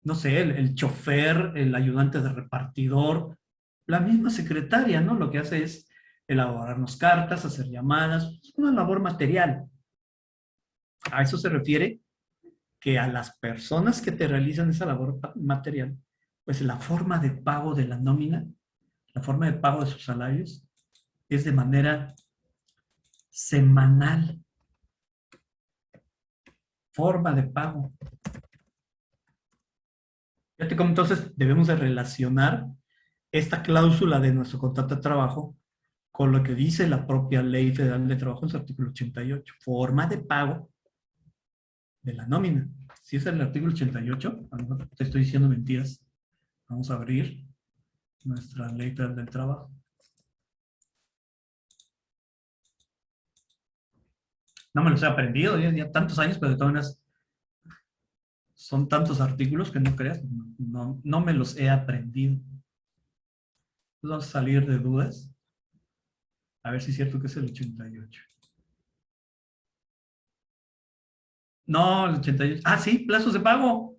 No sé, el chofer, el ayudante de repartidor, la misma secretaria, ¿no? Lo que hace es elaborarnos cartas, hacer llamadas, es una labor material. A eso se refiere que a las personas que te realizan esa labor material, pues la forma de pago de la nómina, la forma de pago de sus salarios, es de manera semanal. Forma de pago. Fíjate cómo entonces debemos de relacionar esta cláusula de nuestro contrato de trabajo con lo que dice la propia Ley Federal de Trabajo en su artículo 88. Forma de pago de la nómina. Si es el artículo 88, a lo mejor te estoy diciendo mentiras. Vamos a abrir nuestra Ley Federal del Trabajo. No me los he aprendido, ya tantos años, pero de todas maneras son tantos artículos que no creas, no me los he aprendido. Vamos a salir de dudas. A ver si es cierto que es el 88. No, el 88. Ah, sí, plazos de pago.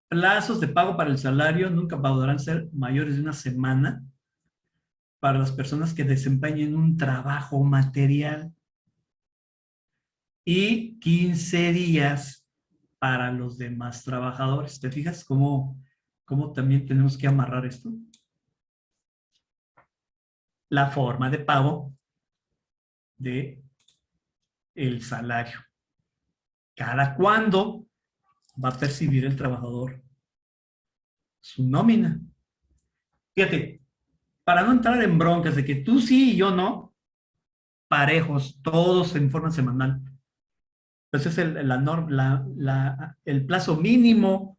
Plazos de pago para el salario nunca podrán ser mayores de una semana para las personas que desempeñen un trabajo material y 15 días para los demás trabajadores. ¿Te fijas cómo también tenemos que amarrar esto? La forma de pago de el salario. ¿Cada cuándo va a percibir el trabajador su nómina? Fíjate, para no entrar en broncas de que tú sí y yo no, parejos, todos en forma semanal. Entonces el plazo mínimo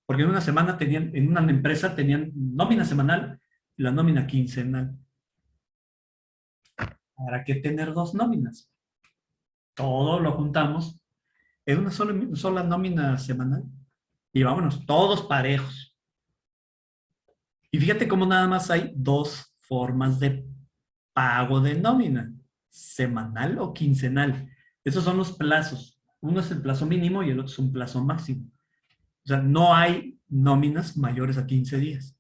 Porque en una semana tenían, en una empresa tenían nómina semanal y la nómina quincenal. ¿Para qué tener dos nóminas? Todo lo juntamos en una sola nómina semanal y vámonos, todos parejos. Y fíjate cómo nada más hay dos formas de pago de nómina, semanal o quincenal. Esos son los plazos. Uno es el plazo mínimo y el otro es un plazo máximo. O sea, no hay nóminas mayores a 15 días.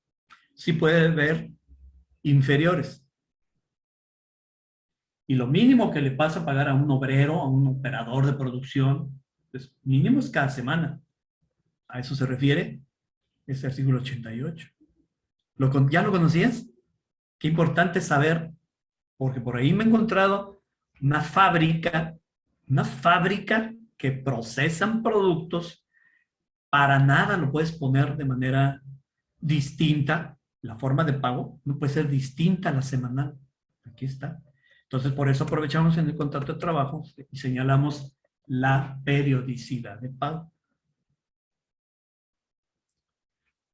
Sí puede haber inferiores. Y lo mínimo que le pasa a pagar a un obrero, a un operador de producción, pues mínimo es cada semana. A eso se refiere este artículo 88. ¿Ya lo conocías? Qué importante saber, porque por ahí me he encontrado una fábrica que procesan productos, para nada lo puedes poner de manera distinta, la forma de pago no puede ser distinta a la semanal. Aquí está. Entonces, por eso aprovechamos en el contrato de trabajo y señalamos la periodicidad de pago.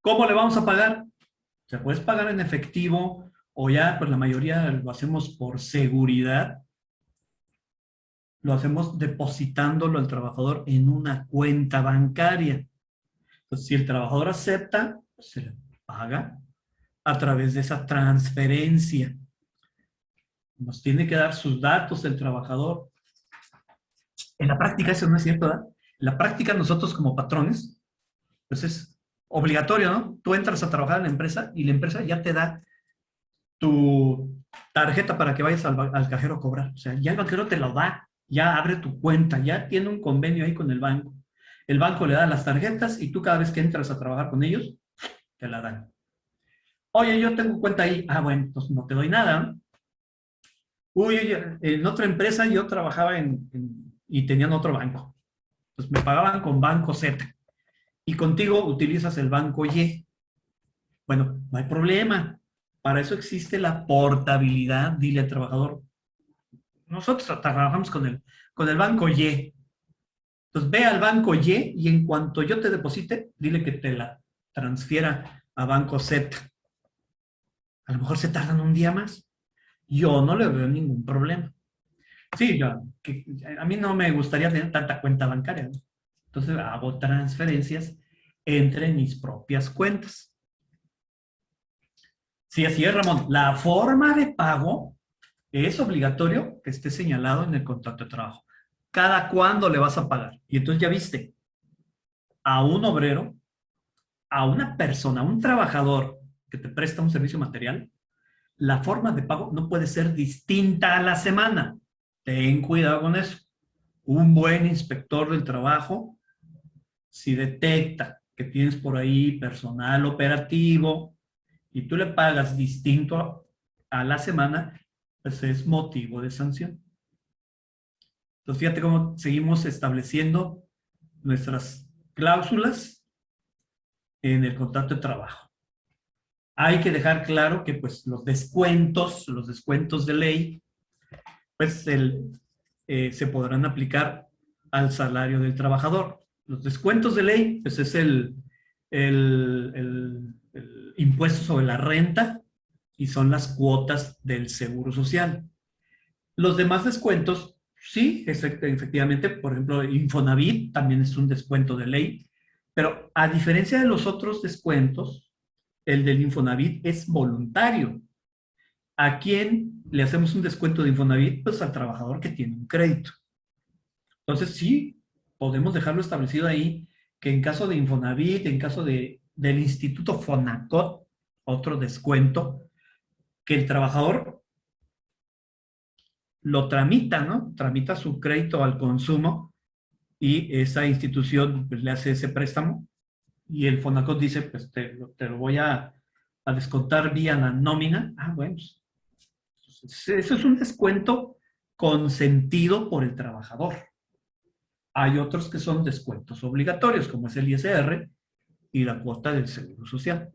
¿Cómo le vamos a pagar? Se puede pagar en efectivo o ya, pues la mayoría lo hacemos por seguridad. Lo hacemos depositándolo al trabajador en una cuenta bancaria. Entonces, si el trabajador acepta, pues se le paga a través de esa transferencia. Nos tiene que dar sus datos el trabajador. En la práctica eso no es cierto, ¿verdad? En la práctica nosotros como patrones, pues es obligatorio, ¿no? Tú entras a trabajar en la empresa y la empresa ya te da tu tarjeta para que vayas al cajero a cobrar. O sea, ya el banquero te lo da, ya abre tu cuenta, ya tiene un convenio ahí con el banco. El banco le da las tarjetas y tú cada vez que entras a trabajar con ellos, te la dan. Oye, yo tengo cuenta ahí. Ah, bueno, pues no te doy nada, ¿no? Uy, oye, en otra empresa yo trabajaba y tenían otro banco. Pues me pagaban con Banco Z. Y contigo utilizas el Banco Y. Bueno, no hay problema. Para eso existe la portabilidad. Dile al trabajador, nosotros trabajamos con el Banco Y. Entonces ve al Banco Y en cuanto yo te deposite, dile que te la transfiera a Banco Z. A lo mejor se tardan un día más. Yo no le veo ningún problema. Sí, a mí no me gustaría tener tanta cuenta bancaria, ¿no? Entonces hago transferencias entre mis propias cuentas. Sí, así es, Ramón. La forma de pago es obligatorio que esté señalado en el contrato de trabajo. ¿Cada cuándo le vas a pagar? Y entonces ya viste, a un obrero, a una persona, a un trabajador que te presta un servicio material, la forma de pago no puede ser distinta a la semana. Ten cuidado con eso. Un buen inspector del trabajo, si detecta que tienes por ahí personal operativo y tú le pagas distinto a la semana, pues es motivo de sanción. Entonces, fíjate cómo seguimos estableciendo nuestras cláusulas en el contrato de trabajo. Hay que dejar claro que pues los descuentos de ley, pues se podrán aplicar al salario del trabajador. Los descuentos de ley, pues es el impuesto sobre la renta y son las cuotas del Seguro Social. Los demás descuentos, sí, efectivamente, por ejemplo, Infonavit también es un descuento de ley, pero a diferencia de los otros descuentos, el del Infonavit es voluntario. ¿A quién le hacemos un descuento de Infonavit? Pues al trabajador que tiene un crédito. Entonces, sí, podemos dejarlo establecido ahí, que en caso de Infonavit, en caso del Instituto Fonacot, otro descuento, que el trabajador lo tramita, ¿no? Tramita su crédito al consumo y esa institución pues, le hace ese préstamo y el Fonacot dice, pues te lo voy a descontar vía la nómina. Ah, bueno, pues, eso es un descuento consentido por el trabajador. Hay otros que son descuentos obligatorios, como es el ISR y la cuota del Seguro Social.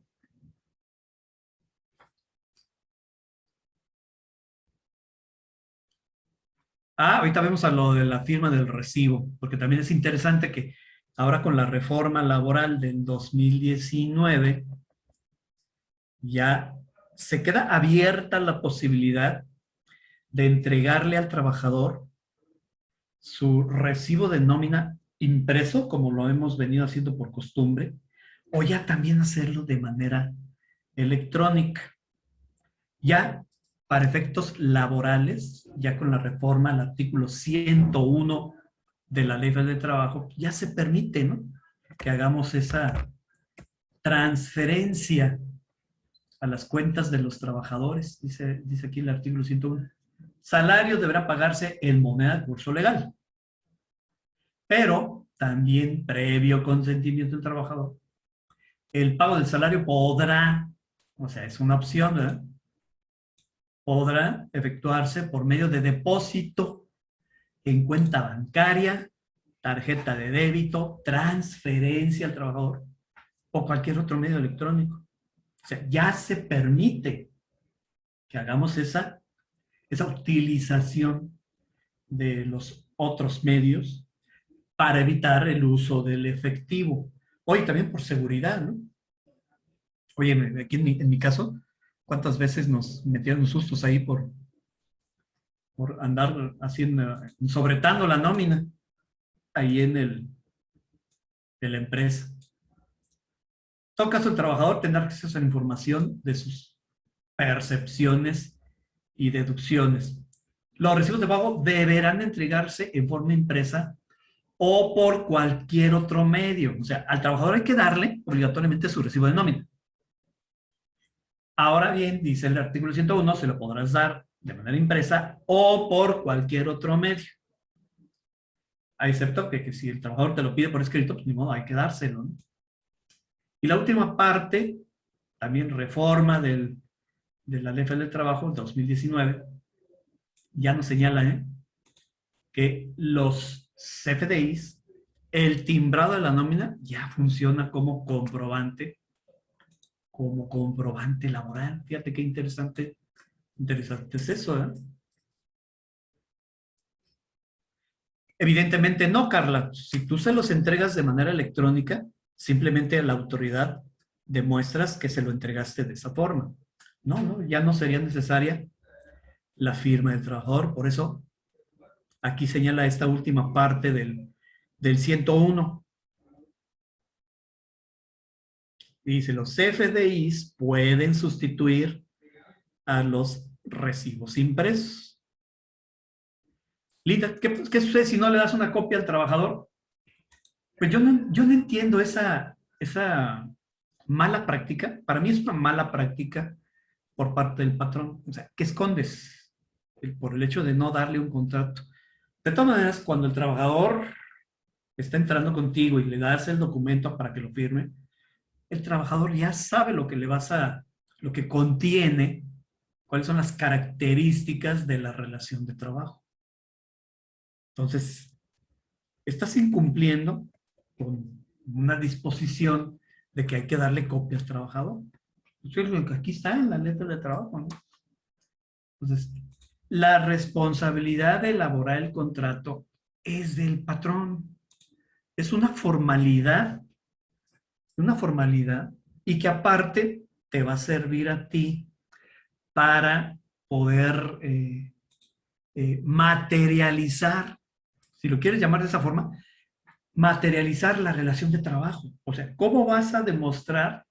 Ah, ahorita vemos a lo de la firma del recibo, porque también es interesante que Ahora con la reforma laboral del 2019, ya se queda abierta la posibilidad de entregarle al trabajador su recibo de nómina impreso, como lo hemos venido haciendo por costumbre, o ya también hacerlo de manera electrónica. Ya para efectos laborales, ya con la reforma al artículo 101 de la Ley Federal de Trabajo, ya se permite, ¿no?, que hagamos esa transferencia a las cuentas de los trabajadores, dice aquí el artículo 101. Salario deberá pagarse en moneda de curso legal, pero también previo consentimiento del trabajador. El pago del salario podrá, o sea, es una opción, ¿verdad?, podrá efectuarse por medio de depósito en cuenta bancaria, tarjeta de débito, transferencia al trabajador o cualquier otro medio electrónico. O sea, ya se permite que hagamos esa utilización de los otros medios para evitar el uso del efectivo. Oye, también por seguridad, ¿no? Oye, aquí en mi caso, ¿cuántas veces nos metieron sustos ahí por andar haciendo, sobretando la nómina ahí en la empresa? En todo caso, el trabajador tendrá acceso a la información de sus percepciones y deducciones. Los recibos de pago deberán entregarse en forma impresa o por cualquier otro medio. O sea, al trabajador hay que darle obligatoriamente su recibo de nómina. Ahora bien, dice el artículo 101, se lo podrás dar de manera impresa o por cualquier otro medio. Excepto que si el trabajador te lo pide por escrito, pues ni modo, hay que dárselo, ¿no? Y la última parte, también reforma de la Ley Federal del Trabajo 2019, ya nos señala que los CFDIs, el timbrado de la nómina, ya funciona como comprobante laboral. Fíjate qué interesante es eso, ¿eh? Evidentemente no, Carla. Si tú se los entregas de manera electrónica, simplemente a la autoridad demuestras que se lo entregaste de esa forma. No, ya no sería necesaria la firma del trabajador. Por eso, aquí señala esta última parte del 101. Dice, los CFDIs pueden sustituir a los recibos impresos. Linda, ¿qué sucede si no le das una copia al trabajador? Pues yo no entiendo esa mala práctica. Para mí es una mala práctica por parte del patrón. O sea, ¿qué escondes? Por el hecho de no darle un contrato. De todas maneras, cuando el trabajador está entrando contigo y le das el documento para que lo firme, el trabajador ya sabe lo que contiene, cuáles son las características de la relación de trabajo. Entonces, estás incumpliendo con una disposición de que hay que darle copia al trabajador. Aquí está en la letra de trabajo, ¿no? Entonces, la responsabilidad de elaborar el contrato es del patrón. Es una formalidad, y que aparte te va a servir a ti para poder materializar, si lo quieres llamar de esa forma, materializar la relación de trabajo. O sea, ¿cómo vas a demostrar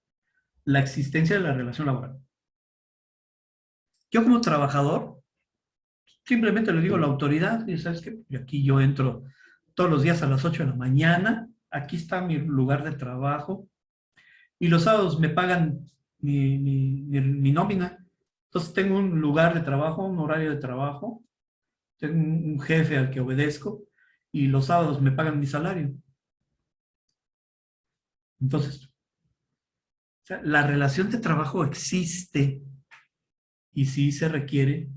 la existencia de la relación laboral? Yo como trabajador, simplemente le digo a la autoridad, y sabes que aquí yo entro todos los días a las 8 de la mañana, aquí está mi lugar de trabajo, y los sábados me pagan mi nómina. Entonces tengo un lugar de trabajo, un horario de trabajo, tengo un jefe al que obedezco, y los sábados me pagan mi salario. Entonces, o sea, la relación de trabajo existe y sí se requiere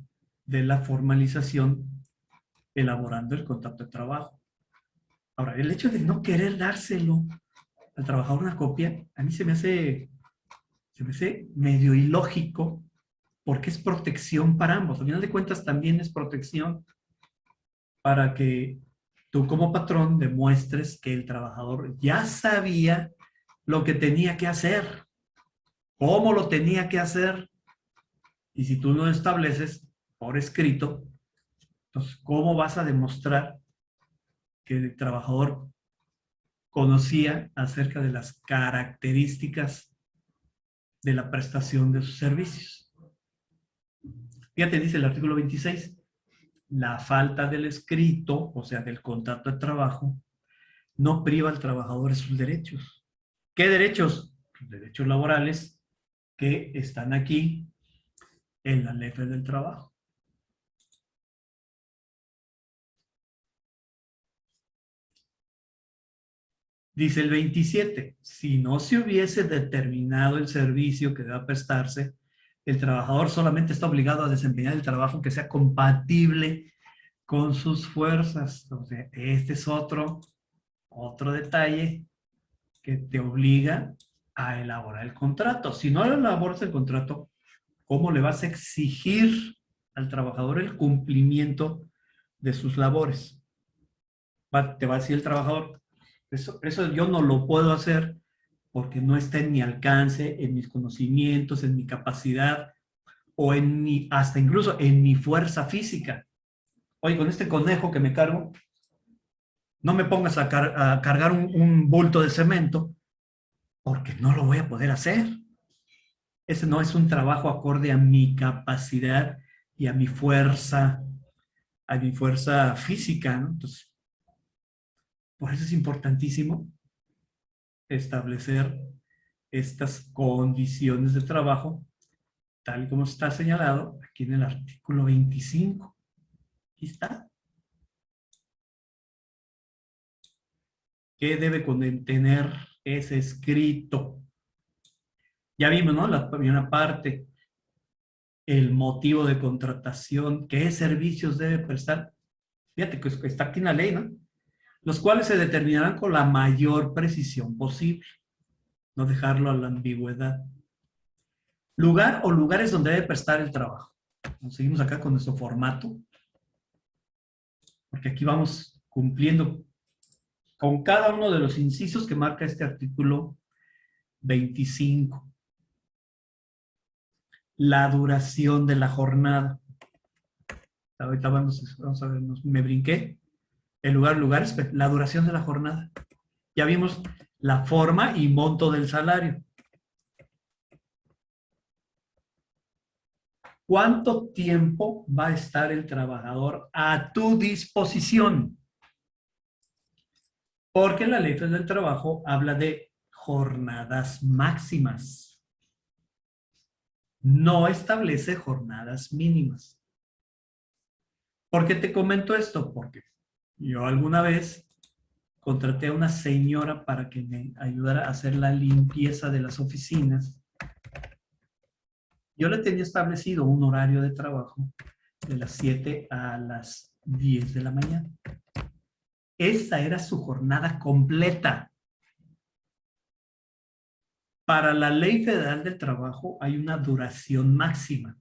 de la formalización elaborando el contrato de trabajo. Ahora, el hecho de no querer dárselo al trabajador una copia, a mí se me hace medio ilógico, porque es protección para ambos. Al final de cuentas también es protección para que tú como patrón demuestres que el trabajador ya sabía lo que tenía que hacer, cómo lo tenía que hacer, y si tú no estableces por escrito, entonces, ¿cómo vas a demostrar que el trabajador conocía acerca de las características de la prestación de sus servicios? Fíjate, dice el artículo 26, la falta del escrito, o sea, del contrato de trabajo, no priva al trabajador de sus derechos. ¿Qué derechos? Los derechos laborales que están aquí en la ley del trabajo. Dice el 27, si no se hubiese determinado el servicio que deba prestarse, el trabajador solamente está obligado a desempeñar el trabajo que sea compatible con sus fuerzas. O sea, este es otro detalle que te obliga a elaborar el contrato. Si no elaboras el contrato, ¿cómo le vas a exigir al trabajador el cumplimiento de sus labores? Te va a decir el trabajador, eso yo no lo puedo hacer porque no está en mi alcance, en mis conocimientos, en mi capacidad o en mi, hasta incluso en mi fuerza física. Oye, con este conejo que me cargo, no me pongas a cargar un bulto de cemento porque no lo voy a poder hacer. Ese no es un trabajo acorde a mi capacidad y a mi fuerza física, ¿no? Entonces, por eso es importantísimo establecer estas condiciones de trabajo, tal y como está señalado aquí en el artículo 25. Aquí está. ¿Qué debe contener ese escrito? Ya vimos, ¿no? La primera parte, el motivo de contratación, qué servicios debe prestar. Fíjate que está aquí en la ley, ¿no? Los cuales se determinarán con la mayor precisión posible. No dejarlo a la ambigüedad. Lugar o lugares donde debe prestar el trabajo. Nos seguimos acá con nuestro formato, porque aquí vamos cumpliendo con cada uno de los incisos que marca este artículo 25. La duración de la jornada. Ahorita vamos a ver, me brinqué. El lugares, la duración de la jornada. Ya vimos la forma y monto del salario. ¿Cuánto tiempo va a estar el trabajador a tu disposición? Porque la ley del trabajo habla de jornadas máximas. No establece jornadas mínimas. ¿Por qué te comento esto? Porque yo alguna vez contraté a una señora para que me ayudara a hacer la limpieza de las oficinas. Yo le tenía establecido un horario de trabajo de las 7 a las 10 de la mañana. Esa era su jornada completa. Para la Ley Federal del Trabajo hay una duración máxima.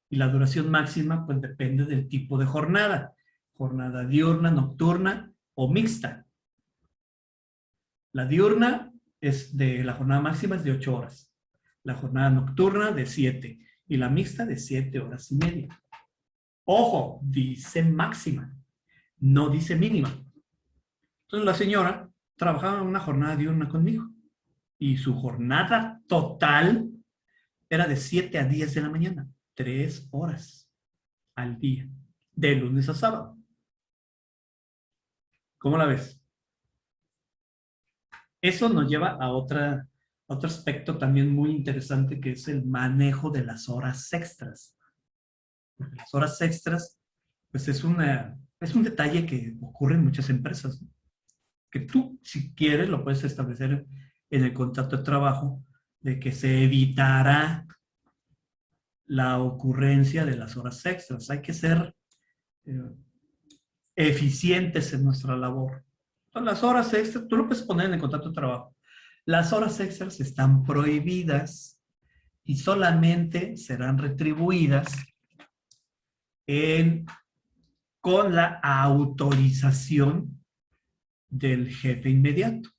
Y la duración máxima pues depende del tipo de jornada. Jornada diurna, nocturna o mixta. La diurna la jornada máxima es de 8 horas. La jornada nocturna de 7 y la mixta de 7 horas y media. Ojo, dice máxima, no dice mínima. Entonces la señora trabajaba en una jornada diurna conmigo y su jornada total era de 7 a 10 de la mañana, 3 horas al día, de lunes a sábado. ¿Cómo la ves? Eso nos lleva a otro aspecto también muy interesante, que es el manejo de las horas extras. Porque las horas extras, pues es un detalle que ocurre en muchas empresas, ¿no? Que tú, si quieres, lo puedes establecer en el contrato de trabajo, de que se evitará la ocurrencia de las horas extras. Hay que ser eficientes en nuestra labor. Entonces, las horas extras, tú lo puedes poner en el contrato de trabajo. Las horas extras están prohibidas y solamente serán retribuidas en con la autorización del jefe inmediato.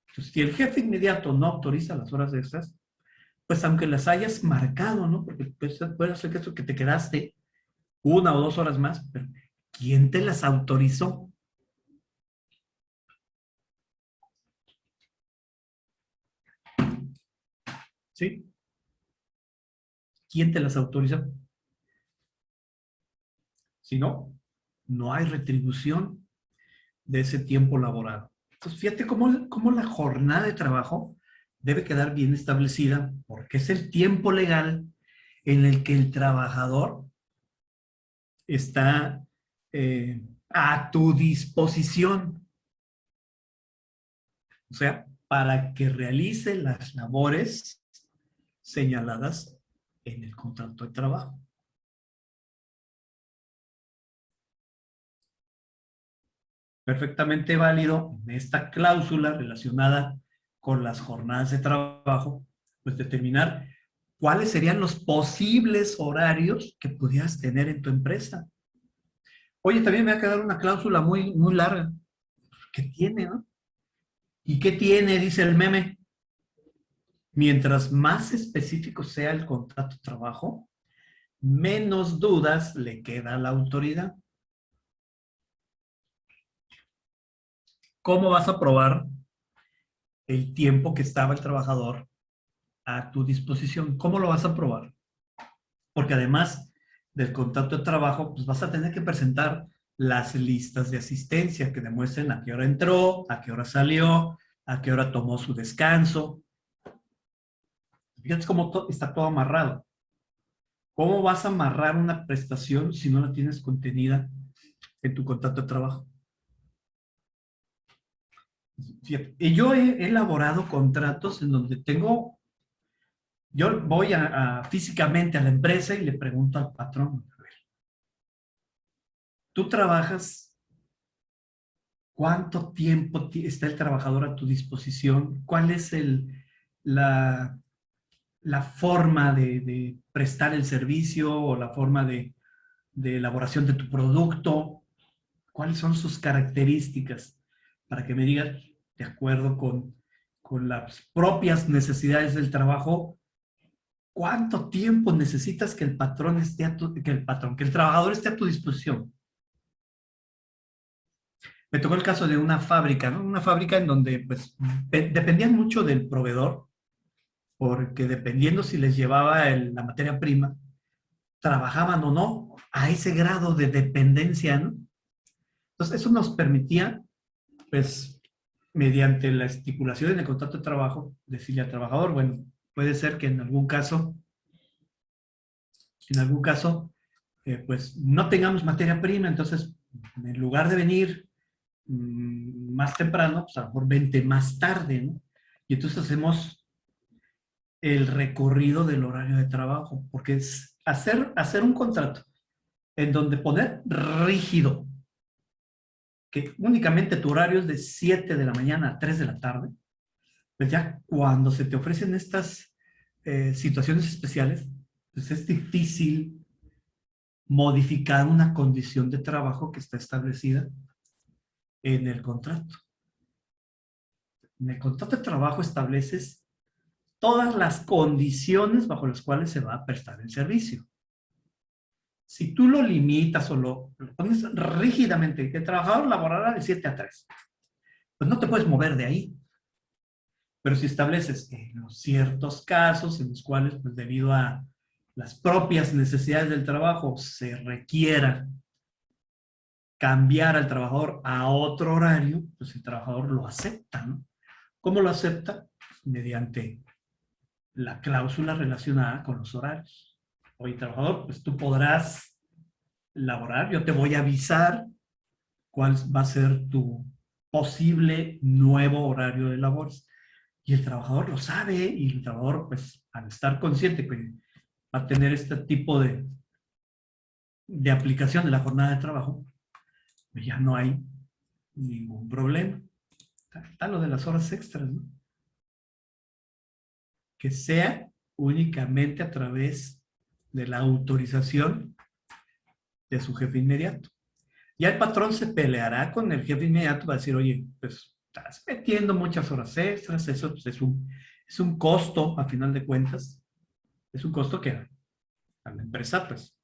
Entonces, si el jefe inmediato no autoriza las horas extras, pues aunque las hayas marcado, ¿no? Porque puede ser que eso que te quedaste 1 o 2 horas más, pero ¿quién te las autorizó? ¿Sí? ¿Quién te las autorizó? Si no, no hay retribución de ese tiempo laborado. Entonces, fíjate cómo la jornada de trabajo debe quedar bien establecida, porque es el tiempo legal en el que el trabajador está a tu disposición. O sea, para que realice las labores señaladas en el contrato de trabajo. Perfectamente válido en esta cláusula relacionada con las jornadas de trabajo, pues determinar cuáles serían los posibles horarios que pudieras tener en tu empresa. Oye, también me va a quedar una cláusula muy, muy larga. ¿Qué tiene, no? ¿Y qué tiene? Dice el meme. Mientras más específico sea el contrato de trabajo, menos dudas le queda a la autoridad. ¿Cómo vas a probar el tiempo que estaba el trabajador a tu disposición? ¿Cómo lo vas a probar? Porque además del contrato de trabajo, pues vas a tener que presentar las listas de asistencia que demuestren a qué hora entró, a qué hora salió, a qué hora tomó su descanso. Fíjate cómo está todo amarrado. ¿Cómo vas a amarrar una prestación si no la tienes contenida en tu contrato de trabajo? Fíjate, y yo he elaborado contratos en donde yo voy físicamente a la empresa y le pregunto al patrón, a ver, ¿tú trabajas? ¿Cuánto tiempo está el trabajador a tu disposición? ¿Cuál es la, la forma de prestar el servicio o la forma de elaboración de tu producto? ¿Cuáles son sus características? Para que me digas, de acuerdo con las propias necesidades del trabajo, ¿cuánto tiempo necesitas que el patrón esté que el trabajador esté a tu disposición? Me tocó el caso de una fábrica, ¿no? Una fábrica en donde, pues, dependían mucho del proveedor, porque dependiendo si les llevaba la materia prima, trabajaban o no a ese grado de dependencia, ¿no? Entonces, eso nos permitía, pues, mediante la estipulación en el contrato de trabajo, decirle al trabajador, bueno, puede ser que en algún caso, pues, no tengamos materia prima, entonces, en lugar de venir más temprano, pues a lo mejor vente más tarde, ¿no? Y entonces hacemos el recorrido del horario de trabajo, porque es hacer un contrato en donde poner rígido, que únicamente tu horario es de 7 de la mañana a 3 de la tarde, pues ya cuando se te ofrecen estas situaciones especiales, pues es difícil modificar una condición de trabajo que está establecida en el contrato. En el contrato de trabajo estableces todas las condiciones bajo las cuales se va a prestar el servicio. Si tú lo limitas o lo pones rígidamente, que el trabajador laborará de 7 a 3, pues no te puedes mover de ahí. Pero si estableces en los ciertos casos en los cuales, pues debido a las propias necesidades del trabajo, se requiera cambiar al trabajador a otro horario, pues el trabajador lo acepta, ¿no? ¿Cómo lo acepta? Mediante la cláusula relacionada con los horarios. Oye, trabajador, pues tú podrás laborar, yo te voy a avisar cuál va a ser tu posible nuevo horario de labores. Y el trabajador lo sabe y el trabajador, pues, al estar consciente que va a tener este tipo de aplicación de la jornada de trabajo, pues ya no hay ningún problema. Está lo de las horas extras, ¿no? Que sea únicamente a través de la autorización de su jefe inmediato. Ya el patrón se peleará con el jefe inmediato, va a decir, oye, pues estás metiendo muchas horas extras, eso pues, es un costo, a final de cuentas, es un costo que a la empresa pues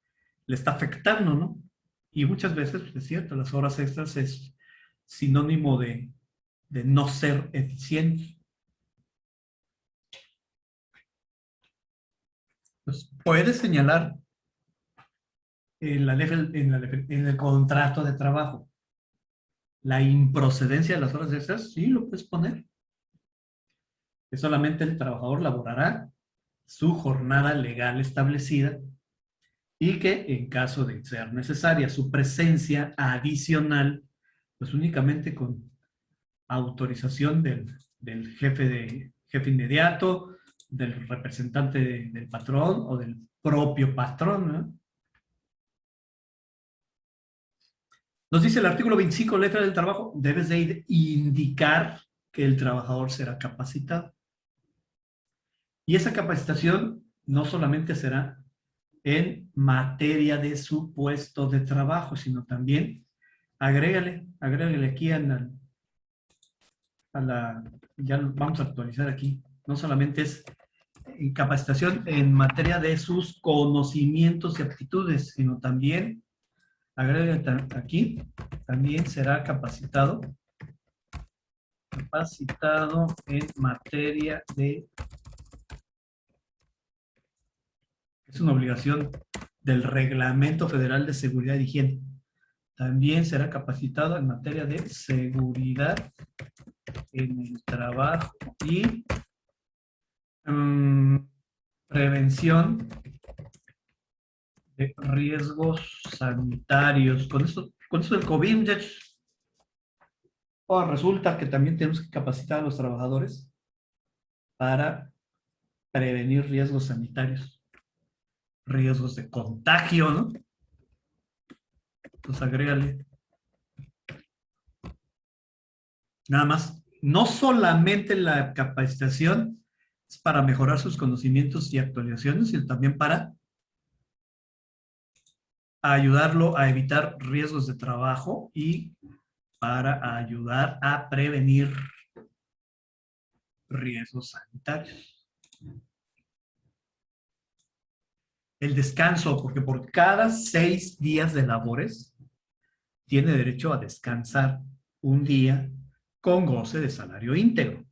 le está afectando, ¿no? Y muchas veces, pues, es cierto, las horas extras es sinónimo de no ser eficiente. Pues puedes señalar en el contrato de trabajo la improcedencia de las horas extras, sí, lo puedes poner. Que solamente el trabajador laborará su jornada legal establecida y que en caso de ser necesaria su presencia adicional, pues únicamente con autorización del jefe inmediato, del representante del patrón o del propio patrón, ¿no? Nos dice el artículo 25, letra del trabajo, debes de indicar que el trabajador será capacitado. Y esa capacitación no solamente será en materia de su puesto de trabajo, sino también agrégale aquí ya lo vamos a actualizar aquí, no solamente es capacitación en materia de sus conocimientos y aptitudes, sino también, agrégale aquí, también será capacitado en materia de, es una obligación del Reglamento Federal de Seguridad y Higiene. También será capacitado en materia de seguridad en el trabajo y prevención de riesgos sanitarios. Con esto del COVID, resulta que también tenemos que capacitar a los trabajadores para prevenir riesgos sanitarios, riesgos de contagio, ¿no? Pues agrégale. Nada más, no solamente la capacitación es para mejorar sus conocimientos y actualizaciones, sino también para ayudarlo a evitar riesgos de trabajo y para ayudar a prevenir riesgos sanitarios. El descanso, porque por cada 6 días de labores tiene derecho a descansar un día con goce de salario íntegro.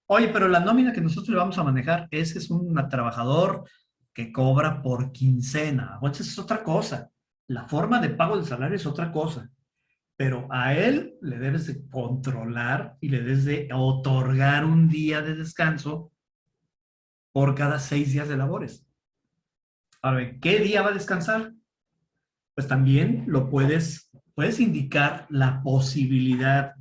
Oye, pero la nómina que nosotros le vamos a manejar, ese es un trabajador que cobra por quincena. Bueno, esa es otra cosa. La forma de pago del salario es otra cosa. Pero a él le debes de controlar y le debes de otorgar un día de descanso por cada 6 días de labores. Ahora, ¿qué día va a descansar? Pues también puedes indicar la posibilidad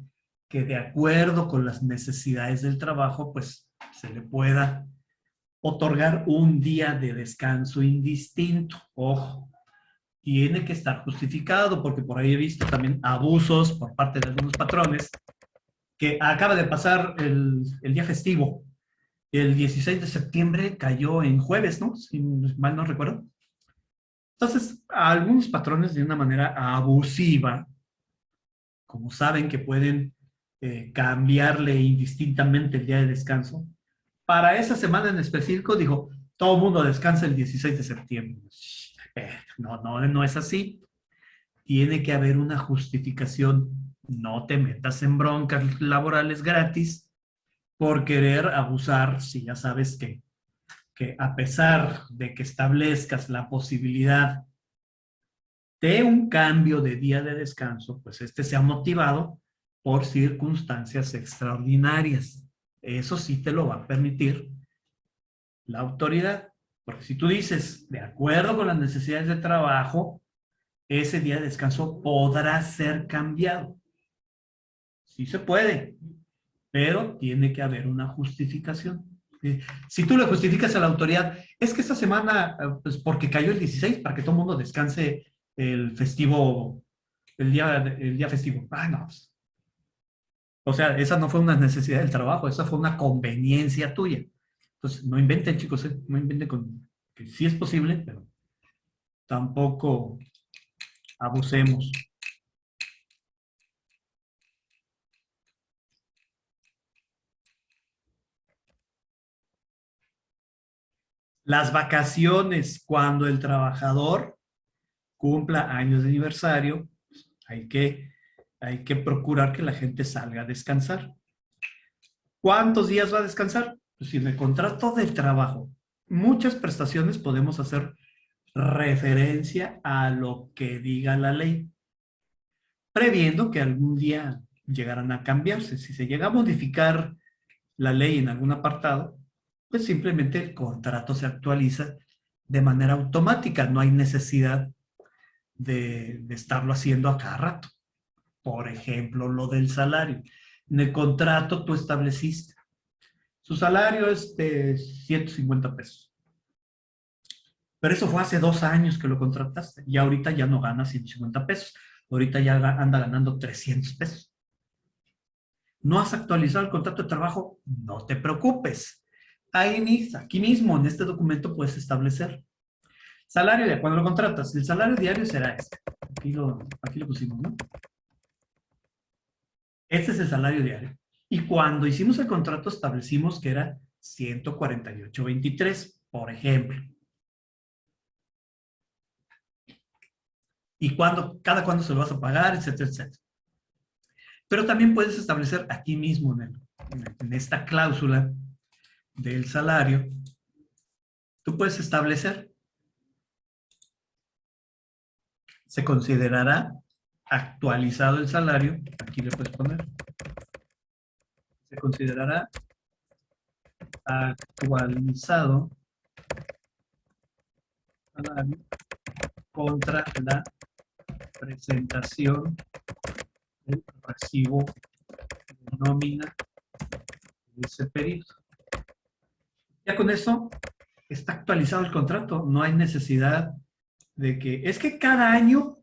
que de acuerdo con las necesidades del trabajo, pues se le pueda otorgar un día de descanso indistinto. Ojo, tiene que estar justificado, porque por ahí he visto también abusos por parte de algunos patrones, que acaba de pasar el día festivo. El 16 de septiembre cayó en jueves, ¿no? Si mal no recuerdo. Entonces, a algunos patrones de una manera abusiva, como saben que pueden cambiarle indistintamente el día de descanso, para esa semana en específico dijo, todo el mundo descansa el 16 de septiembre. No es así. Tiene que haber una justificación. No te metas en broncas laborales gratis por querer abusar si ya sabes que a pesar de que establezcas la posibilidad de un cambio de día de descanso, pues este sea motivado por circunstancias extraordinarias. Eso sí te lo va a permitir la autoridad. Porque si tú dices, de acuerdo con las necesidades de trabajo, ese día de descanso podrá ser cambiado. Sí se puede, pero tiene que haber una justificación. Si tú le justificas a la autoridad, es que esta semana, pues porque cayó el 16, para que todo el mundo descanse el festivo, el día festivo. Ah, no. O sea, esa no fue una necesidad del trabajo, esa fue una conveniencia tuya. Entonces, no inventen, chicos, no inventen que sí es posible, pero tampoco abusemos. Las vacaciones, cuando el trabajador cumpla años de aniversario, hay que procurar que la gente salga a descansar. ¿Cuántos días va a descansar? Pues si en el contrato de trabajo, muchas prestaciones podemos hacer referencia a lo que diga la ley, previendo que algún día llegaran a cambiarse. Si se llega a modificar la ley en algún apartado, pues simplemente el contrato se actualiza de manera automática. No hay necesidad de estarlo haciendo a cada rato. Por ejemplo, lo del salario. En el contrato tú estableciste, su salario es de 150 pesos. Pero eso fue hace 2 años que lo contrataste y ahorita ya no gana 150 pesos. Ahorita ya anda ganando 300 pesos. ¿No has actualizado el contrato de trabajo? No te preocupes. Aquí mismo, en este documento, puedes establecer salario de cuando lo contratas. El salario diario será este. Aquí lo pusimos, ¿no? Este es el salario diario. Y cuando hicimos el contrato establecimos que era 148.23, por ejemplo. Y cada cuándo se lo vas a pagar, etcétera, etcétera. Pero también puedes establecer aquí mismo en esta cláusula del salario, tú puedes establecer, se considerará actualizado el salario, aquí le puedes poner, se considerará actualizado salario contra la presentación del recibo de nómina de ese periodo. Ya con eso está actualizado el contrato, no hay necesidad de que, es que cada año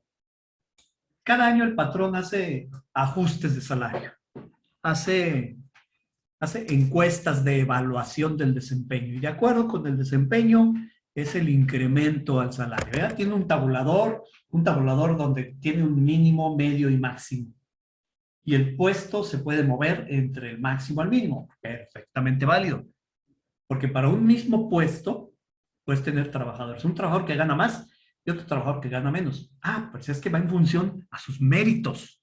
el patrón hace ajustes de salario, hace encuestas de evaluación del desempeño, y de acuerdo con el desempeño es el incremento al salario. ¿Verdad? Tiene un tabulador donde tiene un mínimo, medio y máximo. Y el puesto se puede mover entre el máximo al mínimo. Perfectamente válido. Porque para un mismo puesto puedes tener trabajadores. Un trabajador que gana más y otro trabajador que gana menos. Pues es que va en función a sus méritos.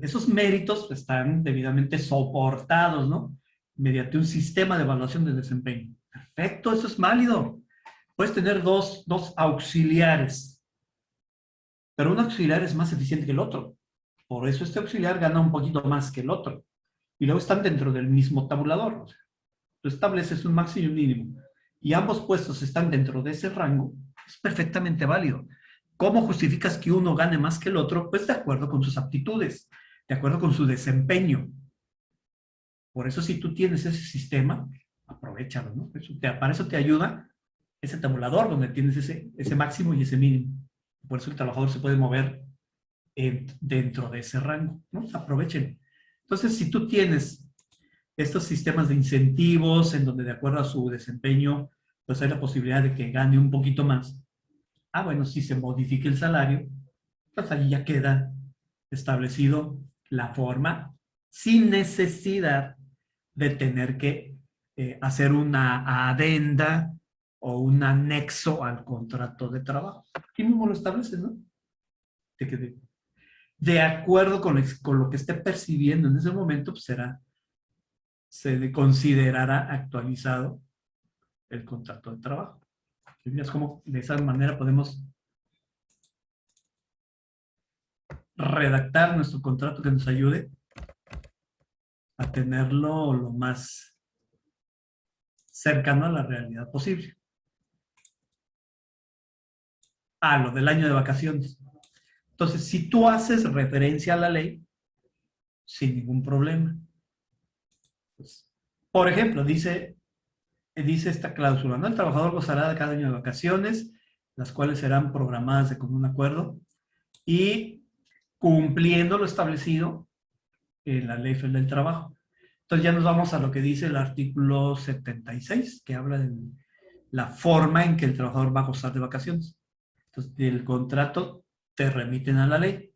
Esos méritos están debidamente soportados, ¿no? Mediante un sistema de evaluación de desempeño. Perfecto, eso es válido. Puedes tener dos auxiliares, pero un auxiliar es más eficiente que el otro. Por eso este auxiliar gana un poquito más que el otro. Y luego están dentro del mismo tabulador. O sea, tú estableces un máximo y un mínimo. Y ambos puestos están dentro de ese rango. Es perfectamente válido. ¿Cómo justificas que uno gane más que el otro? Pues de acuerdo con sus aptitudes, de acuerdo con su desempeño. Por eso si tú tienes ese sistema, aprovéchalo, ¿no? Para eso te ayuda ese tabulador donde tienes ese máximo y ese mínimo. Por eso el trabajador se puede mover dentro de ese rango, ¿no? Aprovechen. Entonces, si tú tienes estos sistemas de incentivos en donde de acuerdo a su desempeño, pues hay la posibilidad de que gane un poquito más. Bueno, si se modifica el salario, pues ahí ya queda establecido la forma sin necesidad de tener que hacer una adenda o un anexo al contrato de trabajo. Aquí mismo lo establece, ¿no? De acuerdo con lo que esté percibiendo en ese momento, pues se considerará actualizado el contrato de trabajo. Es como de esa manera podemos redactar nuestro contrato que nos ayude a tenerlo lo más cercano a la realidad posible. Lo del año de vacaciones. Entonces, si tú haces referencia a la ley, sin ningún problema. Pues, por ejemplo, dice esta cláusula, ¿no? El trabajador gozará de cada año de vacaciones, las cuales serán programadas de común acuerdo y cumpliendo lo establecido en la Ley Federal del Trabajo. Entonces ya nos vamos a lo que dice el artículo 76, que habla de la forma en que el trabajador va a gozar de vacaciones. Entonces, del contrato te remiten a la ley.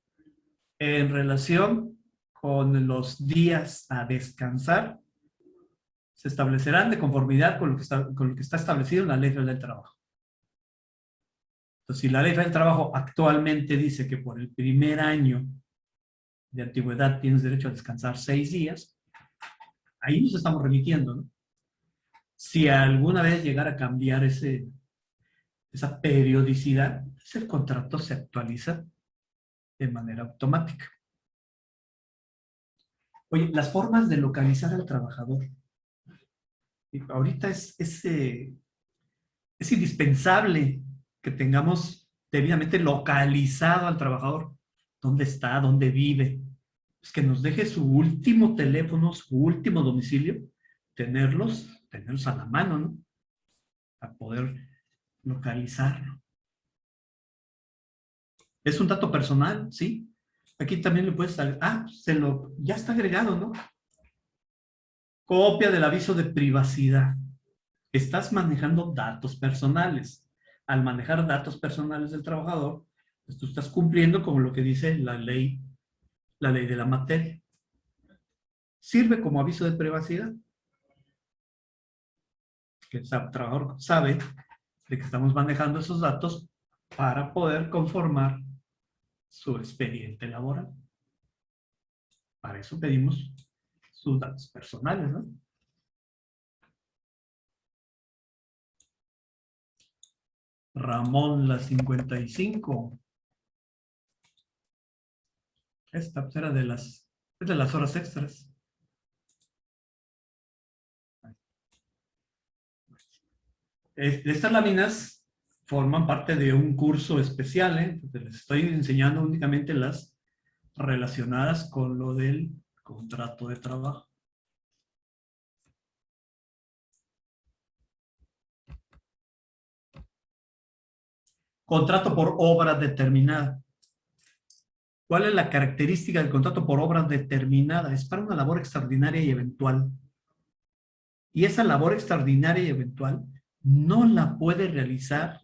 En relación con los días a descansar, se establecerán de conformidad con lo que está establecido en la Ley Federal del Trabajo. Entonces, si la Ley Federal del Trabajo actualmente dice que por el primer año de antigüedad tienes derecho a descansar 6 días, ahí nos estamos remitiendo, ¿no? Si alguna vez llegara a cambiar esa periodicidad, pues el contrato se actualiza de manera automática. Oye, las formas de localizar al trabajador. Ahorita es indispensable que tengamos debidamente localizado al trabajador. ¿Dónde está? ¿Dónde vive? Es que nos deje su último teléfono, su último domicilio, tenerlos a la mano, ¿no? Para poder localizarlo. ¿Es un dato personal? Sí. Aquí también le puedes... ya está agregado, ¿no? Copia del aviso de privacidad. Estás manejando datos personales. Al manejar datos personales del trabajador, pues tú estás cumpliendo con lo que dice la ley de la materia. Sirve como aviso de privacidad. Que el trabajador sabe de que estamos manejando esos datos para poder conformar su expediente laboral. Para eso pedimos sus datos personales, ¿no? Ramón, la 55. Esta era de las horas extras. Estas láminas forman parte de un curso especial, ¿eh? Entonces les estoy enseñando únicamente las relacionadas con lo del contrato de trabajo. Contrato por obra determinada. ¿Cuál es la característica del contrato por obra determinada? Es para una labor extraordinaria y eventual. Y esa labor extraordinaria y eventual no la puede realizar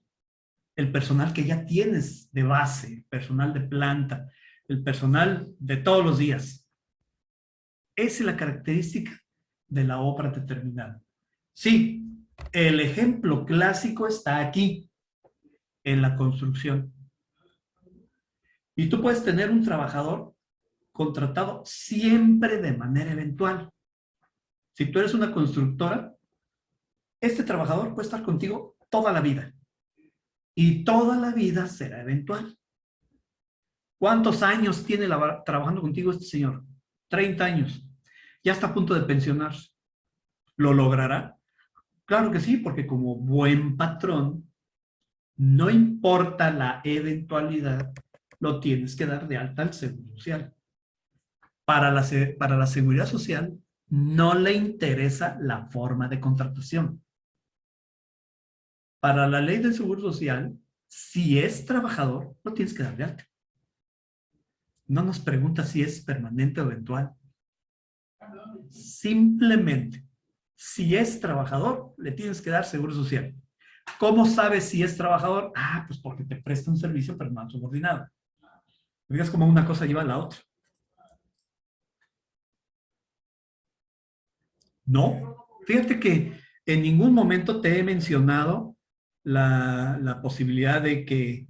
el personal que ya tienes de base, personal de planta, el personal de todos los días. Esa es la característica de la obra determinada. Sí, el ejemplo clásico está aquí, en la construcción. Y tú puedes tener un trabajador contratado siempre de manera eventual. Si tú eres una constructora, este trabajador puede estar contigo toda la vida. Y toda la vida será eventual. ¿Cuántos años tiene trabajando contigo este señor? 30 años. Ya está a punto de pensionarse. ¿Lo logrará? Claro que sí, porque como buen patrón, no importa la eventualidad, lo tienes que dar de alta al Seguro Social. Para la Seguridad Social no le interesa la forma de contratación. Para la ley del Seguro Social, si es trabajador, lo tienes que dar de alta. No nos pregunta si es permanente o eventual. Simplemente, si es trabajador, le tienes que dar Seguro Social. ¿Cómo sabes si es trabajador? Pues porque te presta un servicio personal subordinado. Digas como una cosa lleva a la otra. No, fíjate que en ningún momento te he mencionado la posibilidad de que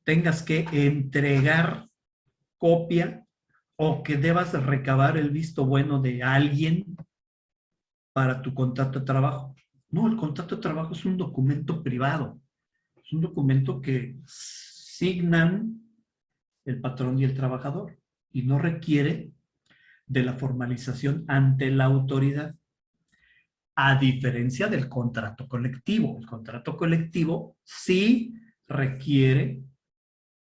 tengas que entregar copia o que debas recabar el visto bueno de alguien para tu contrato de trabajo. No, el contrato de trabajo es un documento privado. Es un documento que signan el patrón y el trabajador y no requiere de la formalización ante la autoridad. A diferencia del contrato colectivo. El contrato colectivo sí requiere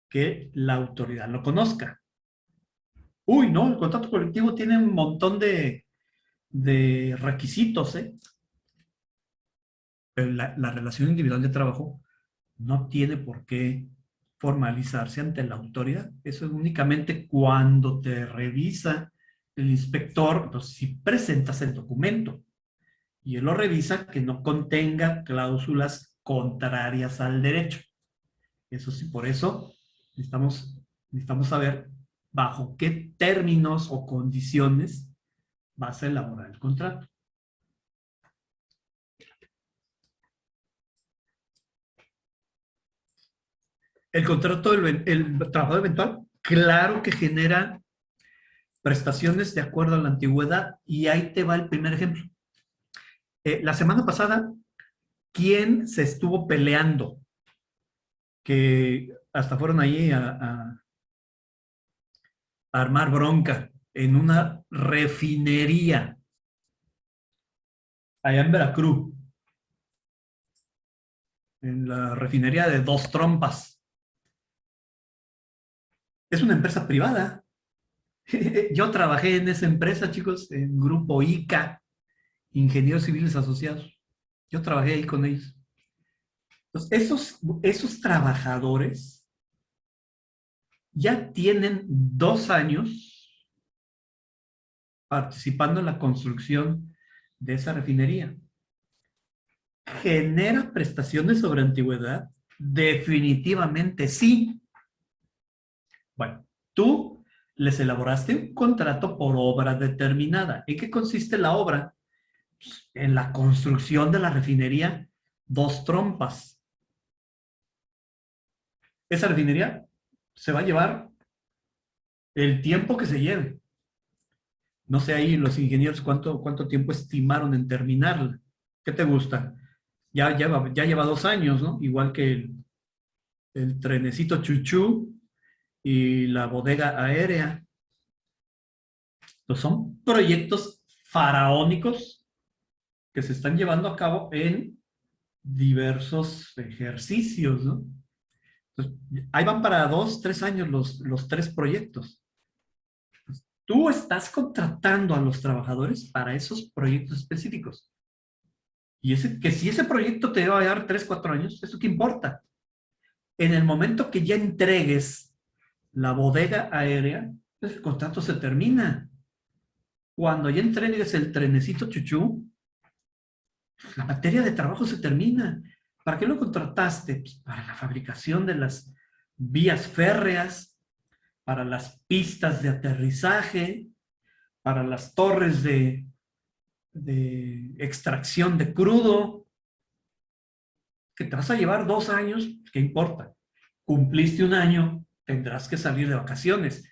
que la autoridad lo conozca. Uy, no, el contrato colectivo tiene un montón de requisitos, ¿eh? Pero la relación individual de trabajo no tiene por qué formalizarse ante la autoridad. Eso es únicamente cuando te revisa el inspector, entonces si presentas el documento y él lo revisa que no contenga cláusulas contrarias al derecho. Eso sí, por eso necesitamos saber bajo qué términos o condiciones vas a elaborar el contrato. El contrato, el trabajador eventual, claro que genera prestaciones de acuerdo a la antigüedad y ahí te va el primer ejemplo. La semana pasada, ¿quién se estuvo peleando? Que hasta fueron ahí a armar bronca en una refinería allá en Veracruz, en la refinería de Dos Trompas. Es una empresa privada. Yo trabajé en esa empresa, chicos, en Grupo ICA, Ingenieros Civiles Asociados. Yo trabajé ahí con ellos. Entonces, esos trabajadores ya tienen 2 años participando en la construcción de esa refinería. ¿Genera prestaciones sobre antigüedad? Definitivamente sí. Bueno, tú les elaboraste un contrato por obra determinada. ¿En qué consiste la obra? Pues, en la construcción de la refinería Dos Trompas. Esa refinería se va a llevar el tiempo que se lleve. No sé ahí los ingenieros cuánto tiempo estimaron en terminarla. ¿Qué te gusta? Ya lleva 2 años, ¿no? Igual que el trenecito Chuchú y la bodega aérea. Entonces son proyectos faraónicos que se están llevando a cabo en diversos ejercicios, ¿no? Entonces, ahí van para 2, 3 años los 3 proyectos. Tú estás contratando a los trabajadores para esos proyectos específicos. Y que si ese proyecto te va a dar 3, 4 años, ¿eso qué importa? En el momento que ya entregues la bodega aérea, pues el contrato se termina. Cuando ya entregues el trenecito Chuchú, la materia de trabajo se termina. ¿Para qué lo contrataste? Pues para la fabricación de las vías férreas, para las pistas de aterrizaje, para las torres de extracción de crudo, que te vas a llevar 2 años, ¿qué importa? Cumpliste 1 año, tendrás que salir de vacaciones.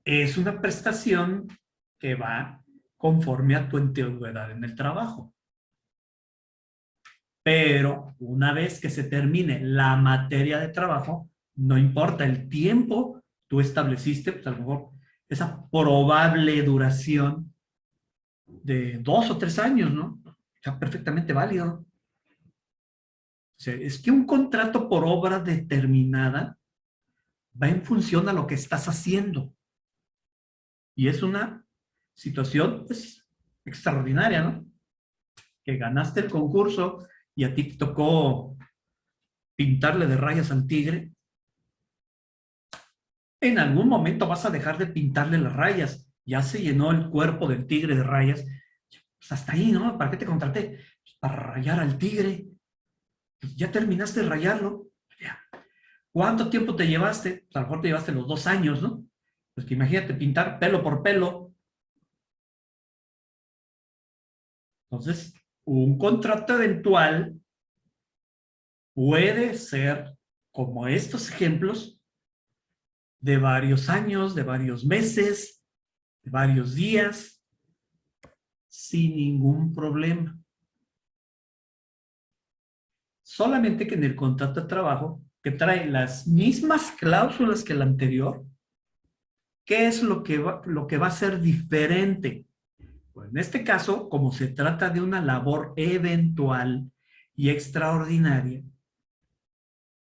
Es una prestación que va conforme a tu antigüedad en el trabajo. Pero una vez que se termine la materia de trabajo, no importa el tiempo, tú estableciste, pues a lo mejor, esa probable duración de 2 o 3 años, ¿no? O sea, perfectamente válido. O sea, es que un contrato por obra determinada va en función a lo que estás haciendo. Y es una situación, pues, extraordinaria, ¿no? Que ganaste el concurso y a ti te tocó pintarle de rayas al tigre. En algún momento vas a dejar de pintarle las rayas. Ya se llenó el cuerpo del tigre de rayas. Pues hasta ahí, ¿no? ¿Para qué te contraté? Pues para rayar al tigre. Pues ya terminaste de rayarlo. Ya. ¿Cuánto tiempo te llevaste? Pues a lo mejor te llevaste los 2 años, ¿no? Pues que imagínate pintar pelo por pelo. Entonces, un contrato eventual puede ser, como estos ejemplos, de varios años, de varios meses, de varios días, sin ningún problema. Solamente que en el contrato de trabajo, que trae las mismas cláusulas que el anterior, ¿qué es lo que va a ser diferente? Pues en este caso, como se trata de una labor eventual y extraordinaria,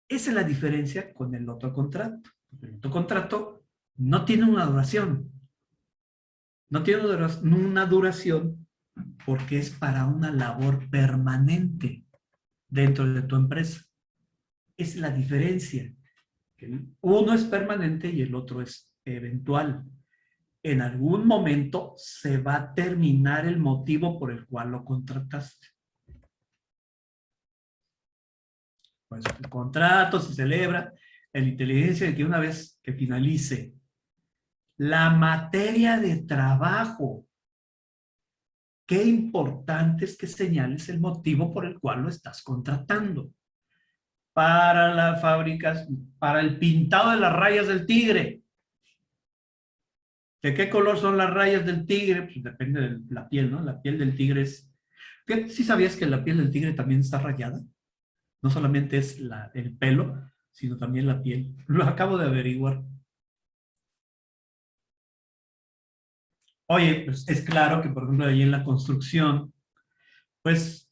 esa es la diferencia con el otro contrato. El otro contrato no tiene una duración. No tiene una duración porque es para una labor permanente dentro de tu empresa. Es la diferencia. Uno es permanente y el otro es eventual. En algún momento se va a terminar el motivo por el cual lo contrataste. Pues el contrato se celebra en la inteligencia de que una vez que finalice la materia de trabajo, qué importante es que señales el motivo por el cual lo estás contratando. para la fabricación, para el pintado de las rayas del tigre. ¿De qué color son las rayas del tigre? Pues depende de la piel, ¿no? La piel del tigre es... ¿Sí sabías que la piel del tigre también está rayada? No solamente es el pelo, sino también la piel. Lo acabo de averiguar. Oye, pues es claro que, por ejemplo, ahí en la construcción, pues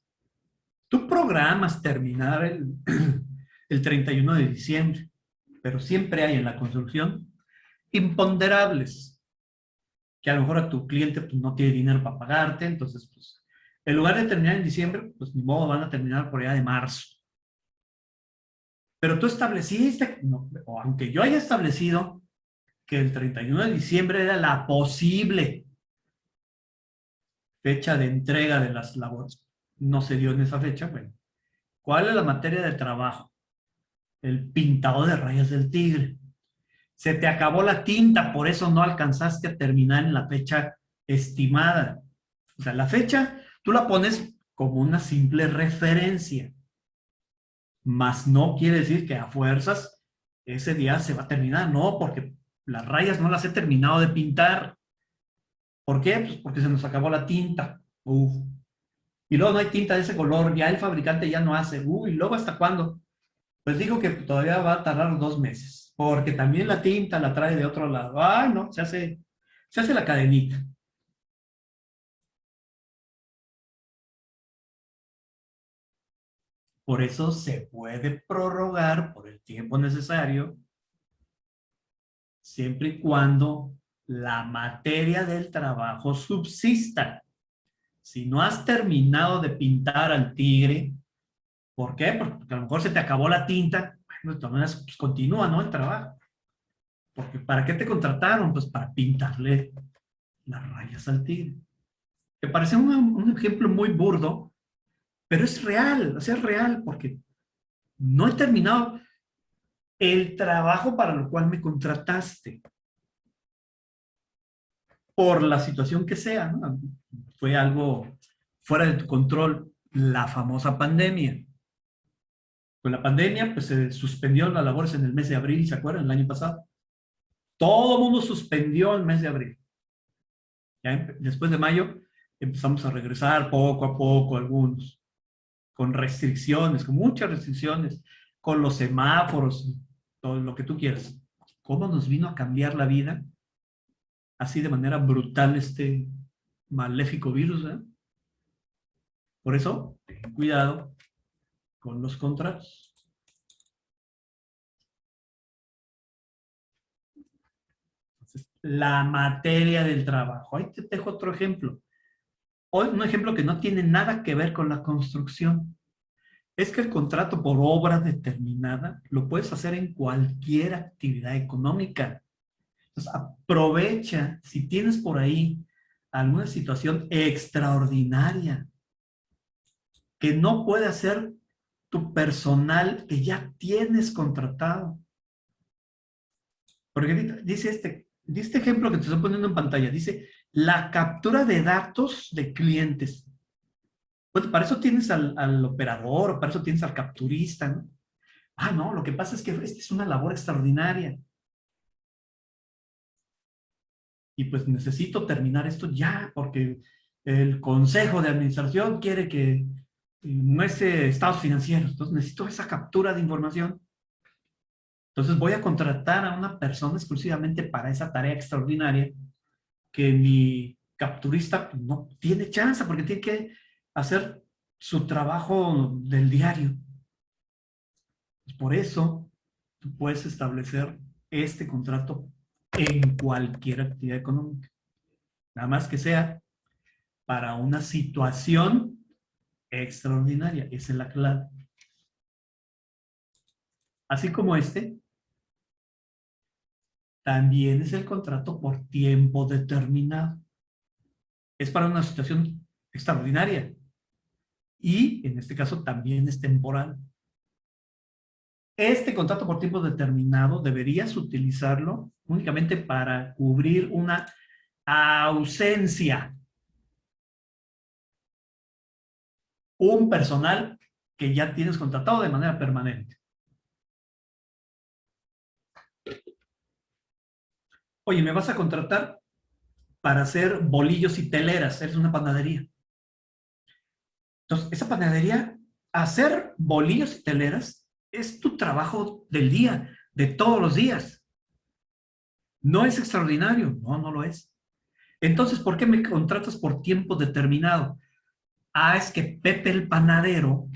tú programas terminar el 31 de diciembre, pero siempre hay en la construcción imponderables, que a lo mejor a tu cliente pues, no tiene dinero para pagarte, entonces, pues, en lugar de terminar en diciembre, pues ni modo, van a terminar por allá de marzo. Pero tú estableciste, no, o aunque yo haya establecido que el 31 de diciembre era la posible fecha de entrega de las labores, no se dio en esa fecha, bueno, ¿cuál es la materia de trabajo? El pintado de rayas del tigre. Se te acabó la tinta, por eso no alcanzaste a terminar en la fecha estimada. O sea, la fecha tú la pones como una simple referencia, mas no quiere decir que a fuerzas ese día se va a terminar, no, porque las rayas no las he terminado de pintar. ¿Por qué? Pues porque se nos acabó la tinta. Uf. Y luego no hay tinta de ese color, ya el fabricante ya no hace. ¿Y luego hasta cuándo? Pues digo que todavía va a tardar 2 meses, porque también la tinta la trae de otro lado. Ay, no, se hace la cadenita. Por eso se puede prorrogar por el tiempo necesario, siempre y cuando la materia del trabajo subsista. Si no has terminado de pintar al tigre, ¿por qué? Porque a lo mejor se te acabó la tinta, bueno, de todas maneras, pues continúa, ¿no? El trabajo. Porque ¿para qué te contrataron? Pues para pintarle las rayas al tigre. Me parece un ejemplo muy burdo, pero es real, o sea, es real, porque no he terminado el trabajo para lo cual me contrataste, por la situación que sea, ¿no? Fue algo fuera de tu control, la famosa pandemia. Con la pandemia, pues se suspendió las labores en el mes de abril, ¿se acuerdan? El año pasado. Todo el mundo suspendió el mes de abril. Ya después de mayo empezamos a regresar poco a poco algunos, con restricciones, con muchas restricciones, con los semáforos, todo lo que tú quieras. ¿Cómo nos vino a cambiar la vida así de manera brutal este maléfico virus? Por eso, ten cuidado con los contratos. Entonces, la materia del trabajo. Ahí te dejo otro ejemplo. Hoy un ejemplo que no tiene nada que ver con la construcción. Es que el contrato por obra determinada lo puedes hacer en cualquier actividad económica. Entonces, aprovecha si tienes por ahí alguna situación extraordinaria que no puede hacer tu personal que ya tienes contratado. Porque dice este ejemplo que te estoy poniendo en pantalla, dice la captura de datos de clientes. Pues para eso tienes al operador, para eso tienes al capturista, ¿no? Ah, no, lo que pasa es que esta es una labor extraordinaria. Y pues necesito terminar esto ya, porque el consejo de administración quiere que muestre estados financieros. Entonces necesito esa captura de información. Entonces voy a contratar a una persona exclusivamente para esa tarea extraordinaria que mi capturista no tiene chance porque tiene que hacer su trabajo del diario. Por eso tú puedes establecer este contrato en cualquier actividad económica. Nada más que sea para una situación extraordinaria. Esa es la clave. Así como también es el contrato por tiempo determinado. Es para una situación extraordinaria. Y en este caso también es temporal. Este contrato por tiempo determinado deberías utilizarlo únicamente para cubrir una ausencia. Un personal que ya tienes contratado de manera permanente. Oye, ¿me vas a contratar para hacer bolillos y teleras? Eres una panadería. Entonces, esa panadería, hacer bolillos y teleras es tu trabajo del día, de todos los días. No es extraordinario, no, no lo es. Entonces, ¿por qué me contratas por tiempo determinado? Ah, es que Pepe el panadero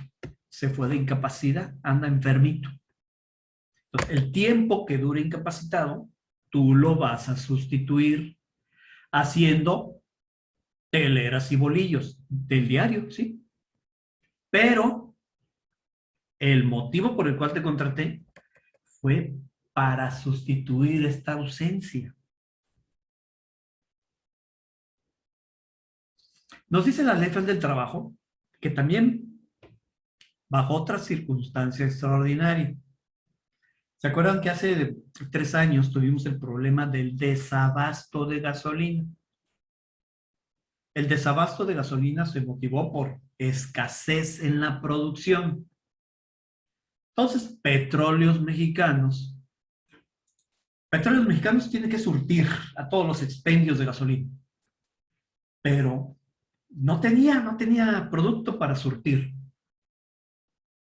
se fue de incapacidad, anda enfermito. Entonces, el tiempo que dure incapacitado, tú lo vas a sustituir haciendo teleras y bolillos del diario, ¿sí? Pero el motivo por el cual te contraté fue para sustituir esta ausencia. Nos dice la ley federal del trabajo que también bajo otra circunstancia extraordinaria. ¿Se acuerdan que hace 3 años tuvimos el problema del desabasto de gasolina? El desabasto de gasolina se motivó por escasez en la producción. Entonces, Petróleos Mexicanos tiene que surtir a todos los expendios de gasolina, pero no tenía producto para surtir.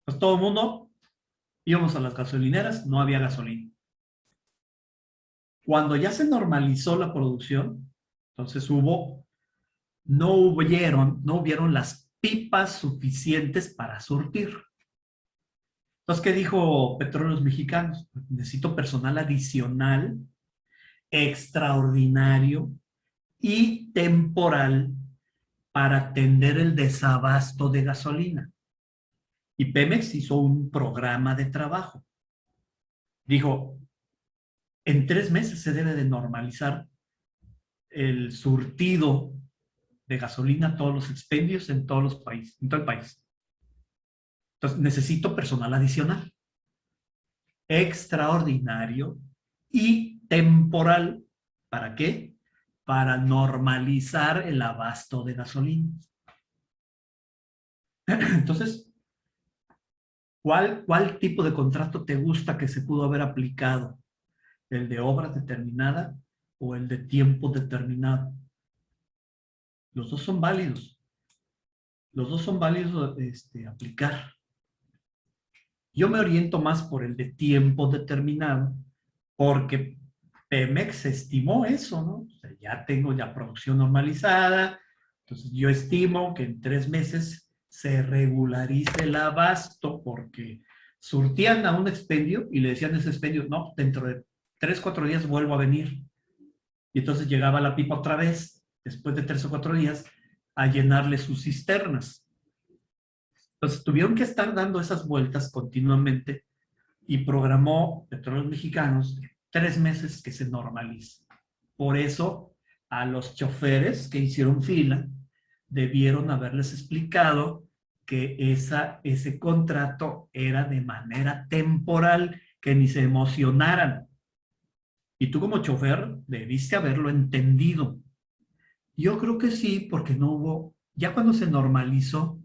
Pues todo el mundo íbamos a las gasolineras, no había gasolina. Cuando ya se normalizó la producción, entonces no hubieron las pipas suficientes para surtir. Entonces, ¿qué dijo Petróleos Mexicanos? Necesito personal adicional, extraordinario y temporal para atender el desabasto de gasolina. Y Pemex hizo un programa de trabajo. Dijo, en 3 meses se debe de normalizar el surtido de gasolina a todos los expendios en todos los países, en todo el país. Entonces, necesito personal adicional, extraordinario y temporal. ¿Para qué? Para normalizar el abasto de gasolina. Entonces, ¿cuál tipo de contrato te gusta que se pudo haber aplicado? ¿El de obra determinada o el de tiempo determinado? Los dos son válidos. Los dos son válidos aplicar. Yo me oriento más por el de tiempo determinado porque Pemex estimó eso, ¿no? O sea, ya tengo ya producción normalizada, entonces yo estimo que en 3 meses se regularice el abasto porque surtían a un expendio y le decían a ese expendio, no, dentro de 3, 4 días vuelvo a venir. Y entonces llegaba la pipa otra vez, después de 3 o 4 días, a llenarle sus cisternas. Entonces tuvieron que estar dando esas vueltas continuamente y programó Petróleos Mexicanos 3 meses que se normalice. Por eso a los choferes que hicieron fila debieron haberles explicado que ese contrato era de manera temporal, que ni se emocionaran. Y tú como chofer debiste haberlo entendido. Yo creo que sí, porque no hubo, ya cuando se normalizó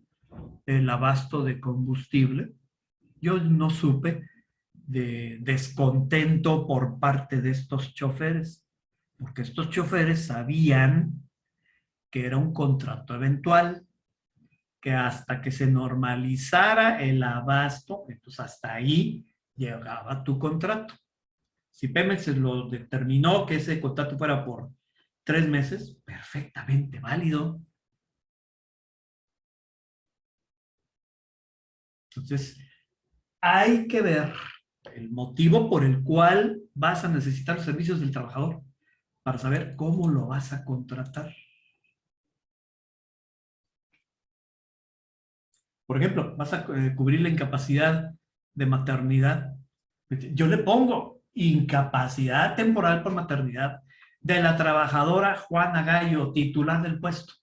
el abasto de combustible, yo no supe de descontento por parte de estos choferes, porque estos choferes sabían que era un contrato eventual, que hasta que se normalizara el abasto, entonces hasta ahí llegaba tu contrato. Si Pemex lo determinó que ese contrato fuera por 3 meses, perfectamente válido. Entonces, hay que ver el motivo por el cual vas a necesitar los servicios del trabajador para saber cómo lo vas a contratar. Por ejemplo, vas a cubrir la incapacidad de maternidad. Yo le pongo incapacidad temporal por maternidad de la trabajadora Juana Gallo, titular del puesto.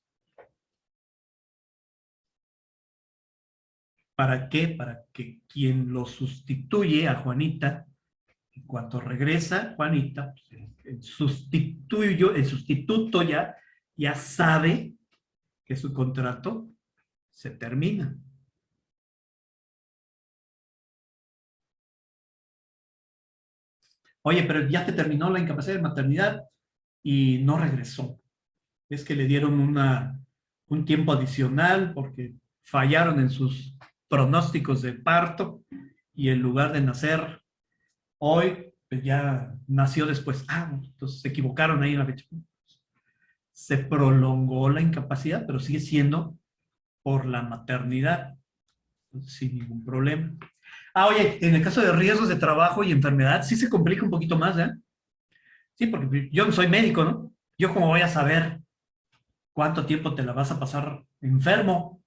¿Para qué? Para que quien lo sustituye a Juanita, en cuanto regresa Juanita, el sustituto ya sabe que su contrato se termina. Oye, pero ya te terminó la incapacidad de maternidad y no regresó. Es que le dieron un tiempo adicional porque fallaron en sus pronósticos de parto y en lugar de nacer hoy, pues ya nació después. Ah, entonces se equivocaron ahí en la fecha. Se prolongó la incapacidad, pero sigue siendo por la maternidad, sin ningún problema. Ah, oye, en el caso de riesgos de trabajo y enfermedad, sí se complica un poquito más, ¿eh? Sí, porque yo no soy médico, ¿no? Yo cómo voy a saber cuánto tiempo te la vas a pasar enfermo.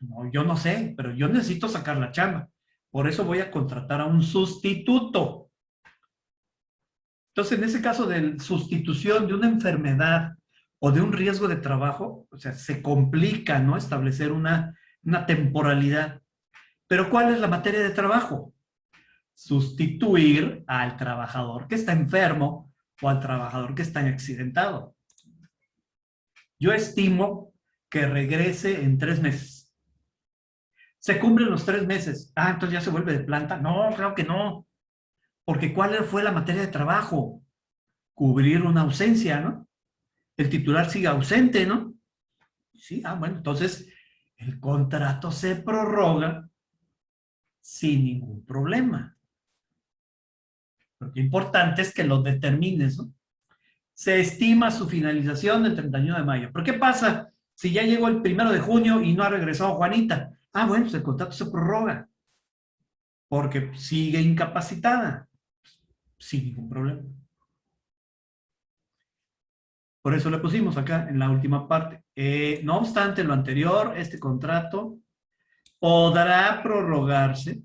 No, yo no sé, pero yo necesito sacar la chamba. Por eso voy a contratar a un sustituto. Entonces, en ese caso de sustitución de una enfermedad o de un riesgo de trabajo, o sea, se complica, ¿no? Establecer una temporalidad. Pero ¿cuál es la materia de trabajo? Sustituir al trabajador que está enfermo o al trabajador que está accidentado. Yo estimo que regrese en 3 meses. ¿Se cumplen los 3 meses? Ah, entonces ya se vuelve de planta. No, claro que no. Porque ¿cuál fue la materia de trabajo? Cubrir una ausencia, ¿no? El titular sigue ausente, ¿no? Sí, bueno, entonces el contrato se prorroga sin ningún problema. Lo importante es que lo determines, ¿no? Se estima su finalización el 31 de mayo. ¿Pero qué pasa si ya llegó el 1 de junio y no ha regresado Juanita? Ah, bueno, pues el contrato se prorroga porque sigue incapacitada sin ningún problema. Por eso le pusimos acá en la última parte. No obstante lo anterior, este contrato podrá prorrogarse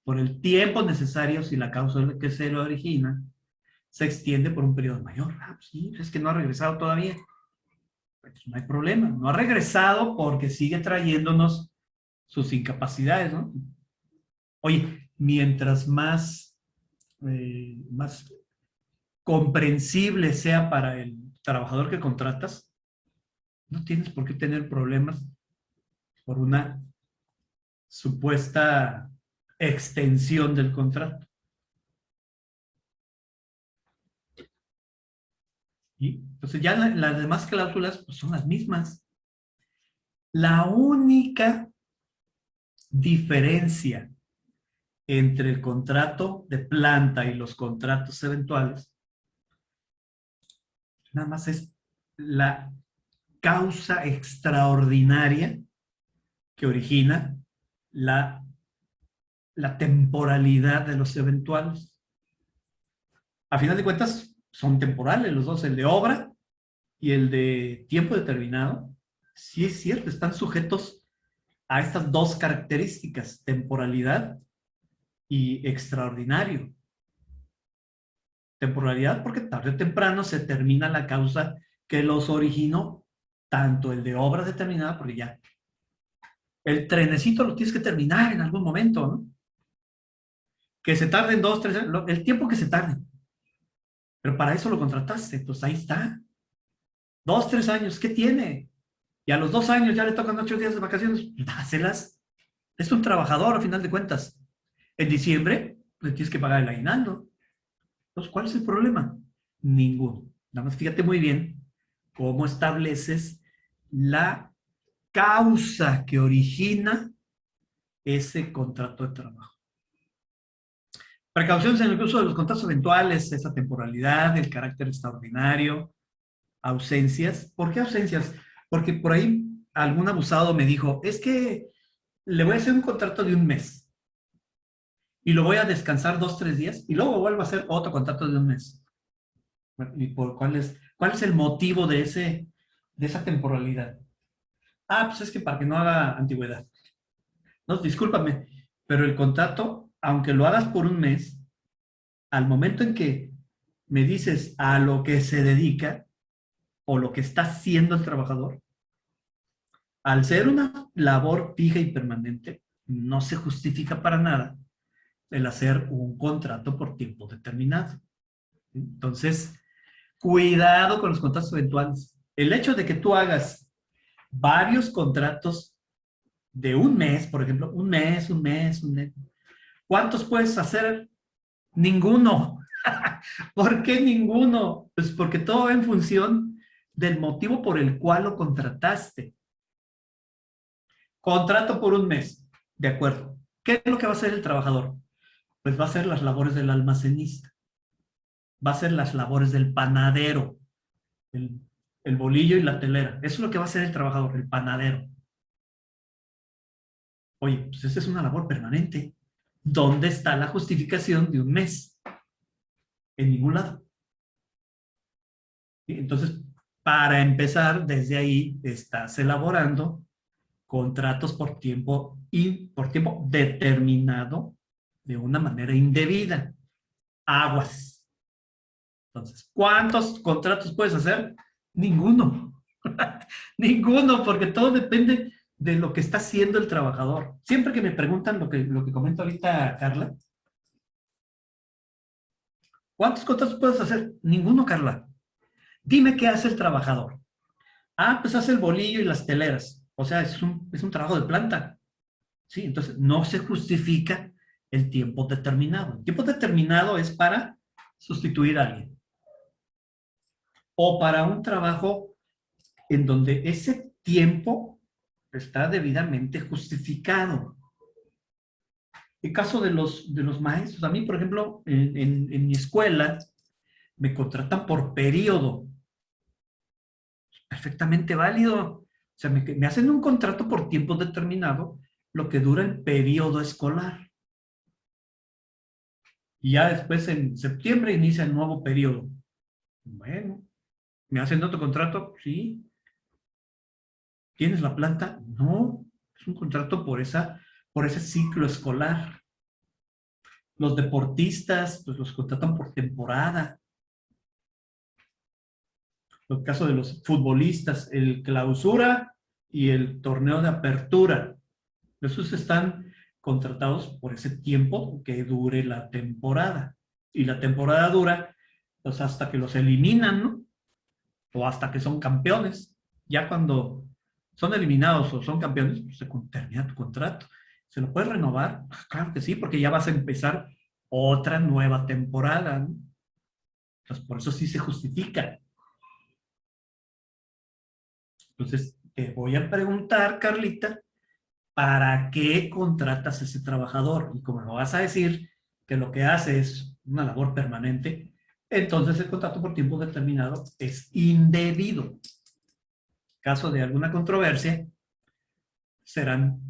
por el tiempo necesario si la causa que se lo origina se extiende por un periodo mayor. Ah, pues sí, es que no ha regresado todavía. Pues no hay problema. No ha regresado porque sigue trayéndonos sus incapacidades, ¿no? Oye, mientras más comprensible sea para el trabajador que contratas, no tienes por qué tener problemas por una supuesta extensión del contrato. Y entonces ya las demás cláusulas pues, son las mismas. La única diferencia entre el contrato de planta y los contratos eventuales nada más es la causa extraordinaria que origina la temporalidad de los eventuales. A final de cuentas, son temporales los dos, el de obra y el de tiempo determinado. Sí es cierto, están sujetos a estas dos características, temporalidad y extraordinario. Temporalidad porque tarde o temprano se termina la causa que los originó, tanto el de obra determinada, porque ya el trenecito lo tienes que terminar en algún momento, ¿no? Que se tarden 2, 3 años, el tiempo que se tarde. Pero para eso lo contrataste, pues ahí está. 2, 3 años, ¿qué tiene? Y a los 2 años ya le tocan 8 días de vacaciones, dáselas. Es un trabajador, a final de cuentas. En diciembre le tienes que pagar el aguinaldo. Entonces, ¿cuál es el problema? Ninguno. Nada más fíjate muy bien cómo estableces la causa que origina ese contrato de trabajo. Precauciones en el uso de los contratos eventuales, esa temporalidad, el carácter extraordinario, ausencias. ¿Por qué ausencias? Porque por ahí algún abusado me dijo, es que le voy a hacer un contrato de 1 mes y lo voy a descansar 2, 3 días y luego vuelvo a hacer otro contrato de 1 mes. ¿Y cuál es el motivo de esa temporalidad? Ah, pues es que para que no haga antigüedad. No, discúlpame, pero el contrato, aunque lo hagas por 1 mes, al momento en que me dices a lo que se dedica o lo que está haciendo el trabajador, al ser una labor fija y permanente, no se justifica para nada el hacer un contrato por tiempo determinado. Entonces, cuidado con los contratos eventuales. El hecho de que tú hagas varios contratos de 1 mes, por ejemplo, 1 mes, 1 mes, 1 mes. ¿Cuántos puedes hacer? Ninguno. ¿Por qué ninguno? Pues porque todo va en función del motivo por el cual lo contrataste. Contrato por un mes, de acuerdo. ¿Qué es lo que va a hacer el trabajador? Pues va a hacer las labores del almacenista, va a hacer las labores del panadero, el, el bolillo y la telera. Eso es lo que va a hacer el trabajador, el panadero. Oye, pues esa es una labor permanente. ¿Dónde está la justificación de un mes? En ningún lado. Entonces, para empezar, desde ahí estás elaborando contratos por tiempo determinado de una manera indebida. Aguas. Entonces, ¿cuántos contratos puedes hacer? Ninguno. Ninguno, porque todo depende de lo que está haciendo el trabajador. Siempre que me preguntan lo que comenta ahorita Carla, ¿cuántos contratos puedes hacer? Ninguno, Carla. Dime qué hace el trabajador. Ah, pues hace el bolillo y las teleras. O sea, es un trabajo de planta. Sí, entonces no se justifica el tiempo determinado. El tiempo determinado es para sustituir a alguien o para un trabajo en donde ese tiempo está debidamente justificado. El caso de los maestros, a mí, por ejemplo, en mi escuela, me contratan por periodo, perfectamente válido. O sea, me hacen un contrato por tiempo determinado, lo que dura el periodo escolar. Y ya después, en septiembre, inicia el nuevo periodo. Bueno, ¿me hacen otro contrato? Sí. ¿Tienes la planta? No. Es un contrato por ese ciclo escolar. Los deportistas, pues los contratan por temporada. El caso de los futbolistas, el clausura y el torneo de apertura. Esos están contratados por ese tiempo que dure la temporada. Y la temporada dura pues hasta que los eliminan, ¿no? O hasta que son campeones. Ya cuando son eliminados o son campeones, pues se termina tu contrato. ¿Se lo puedes renovar? Claro que sí, porque ya vas a empezar otra nueva temporada, ¿no? Entonces, por eso sí se justifica. Entonces, te voy a preguntar, Carlita, ¿para qué contratas a ese trabajador? Y como me vas a decir que lo que hace es una labor permanente, entonces el contrato por tiempo determinado es indebido. Caso de alguna controversia, serán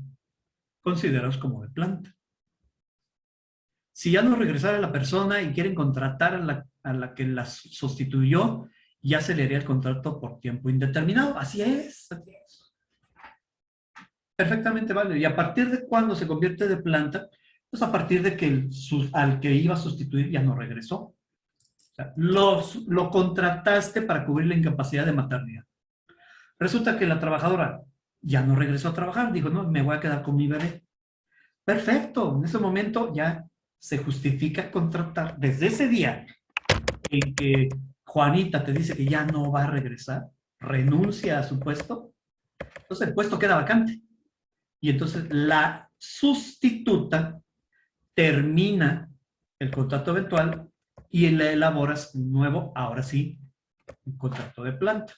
considerados como de planta. Si ya no regresara la persona y quieren contratar a la que la sustituyó, ya se le haría el contrato por tiempo indeterminado. Así es, así es. Perfectamente vale. ¿Y a partir de cuándo se convierte de planta? Pues a partir de que al que iba a sustituir ya no regresó. O sea, lo contrataste para cubrir la incapacidad de maternidad. Resulta que la trabajadora ya no regresó a trabajar. Dijo, no, me voy a quedar con mi bebé. Perfecto. En ese momento ya se justifica contratar. Desde ese día en que Juanita te dice que ya no va a regresar, renuncia a su puesto, entonces el puesto queda vacante. Y entonces la sustituta termina el contrato eventual y le elaboras un nuevo, ahora sí, un contrato de planta.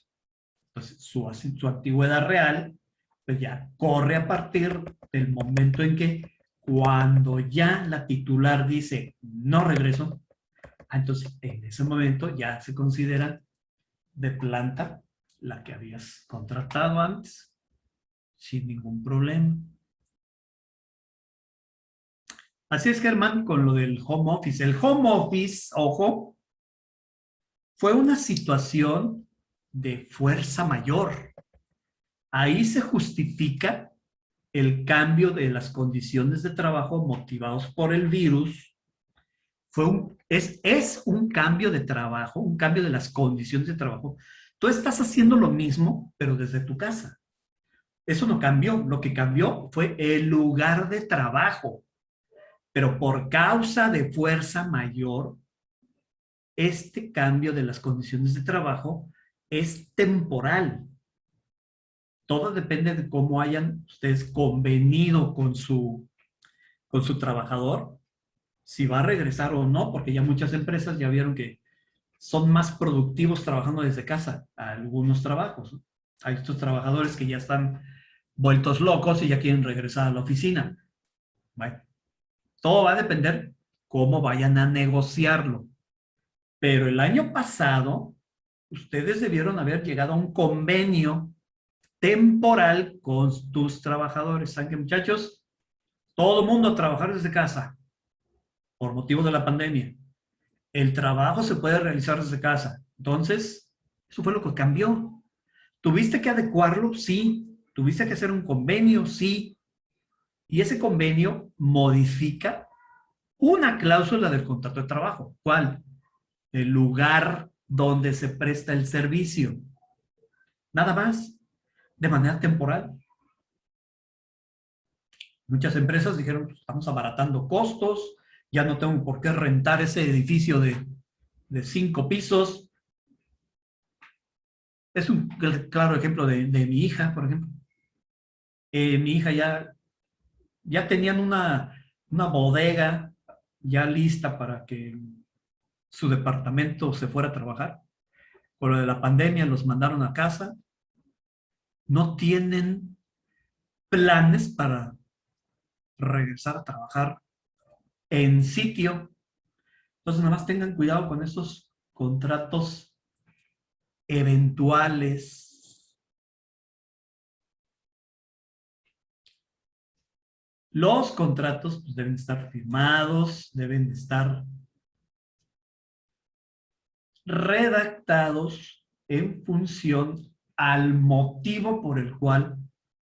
Entonces su antigüedad real pues ya corre a partir del momento en que cuando ya la titular dice no regreso, entonces en ese momento ya se considera de planta la que habías contratado antes sin ningún problema. Así es, Germán, con lo del home office. El home office, ojo, fue una situación de fuerza mayor. Ahí se justifica el cambio de las condiciones de trabajo motivados por el virus. Es un cambio de trabajo, un cambio de las condiciones de trabajo. Tú estás haciendo lo mismo, pero desde tu casa. Eso no cambió. Lo que cambió fue el lugar de trabajo. Pero por causa de fuerza mayor, este cambio de las condiciones de trabajo es temporal. Todo depende de cómo hayan ustedes convenido con su trabajador, si va a regresar o no, porque ya muchas empresas ya vieron que son más productivos trabajando desde casa, algunos trabajos, ¿no? Hay estos trabajadores que ya están vueltos locos y ya quieren regresar a la oficina. Bueno, todo va a depender cómo vayan a negociarlo. Pero el año pasado, ustedes debieron haber llegado a un convenio temporal con tus trabajadores. ¿Saben qué, muchachos? Todo el mundo a trabajar desde casa por motivo de la pandemia. El trabajo se puede realizar desde casa. Entonces, eso fue lo que cambió. ¿Tuviste que adecuarlo? Sí. ¿Tuviste que hacer un convenio? Sí. Y ese convenio modifica una cláusula del contrato de trabajo. ¿Cuál? El lugar donde se presta el servicio. Nada más, de manera temporal. Muchas empresas dijeron, pues, estamos abaratando costos, ya no tengo por qué rentar ese edificio de 5 pisos. Es un claro ejemplo de mi hija, por ejemplo. Mi hija ya tenían una bodega ya lista para que su departamento se fuera a trabajar. Por lo de la pandemia los mandaron a casa. No tienen planes para regresar a trabajar en sitio. Entonces, nada más tengan cuidado con esos contratos eventuales. Los contratos pues, deben estar firmados, deben estar redactados en función al motivo por el cual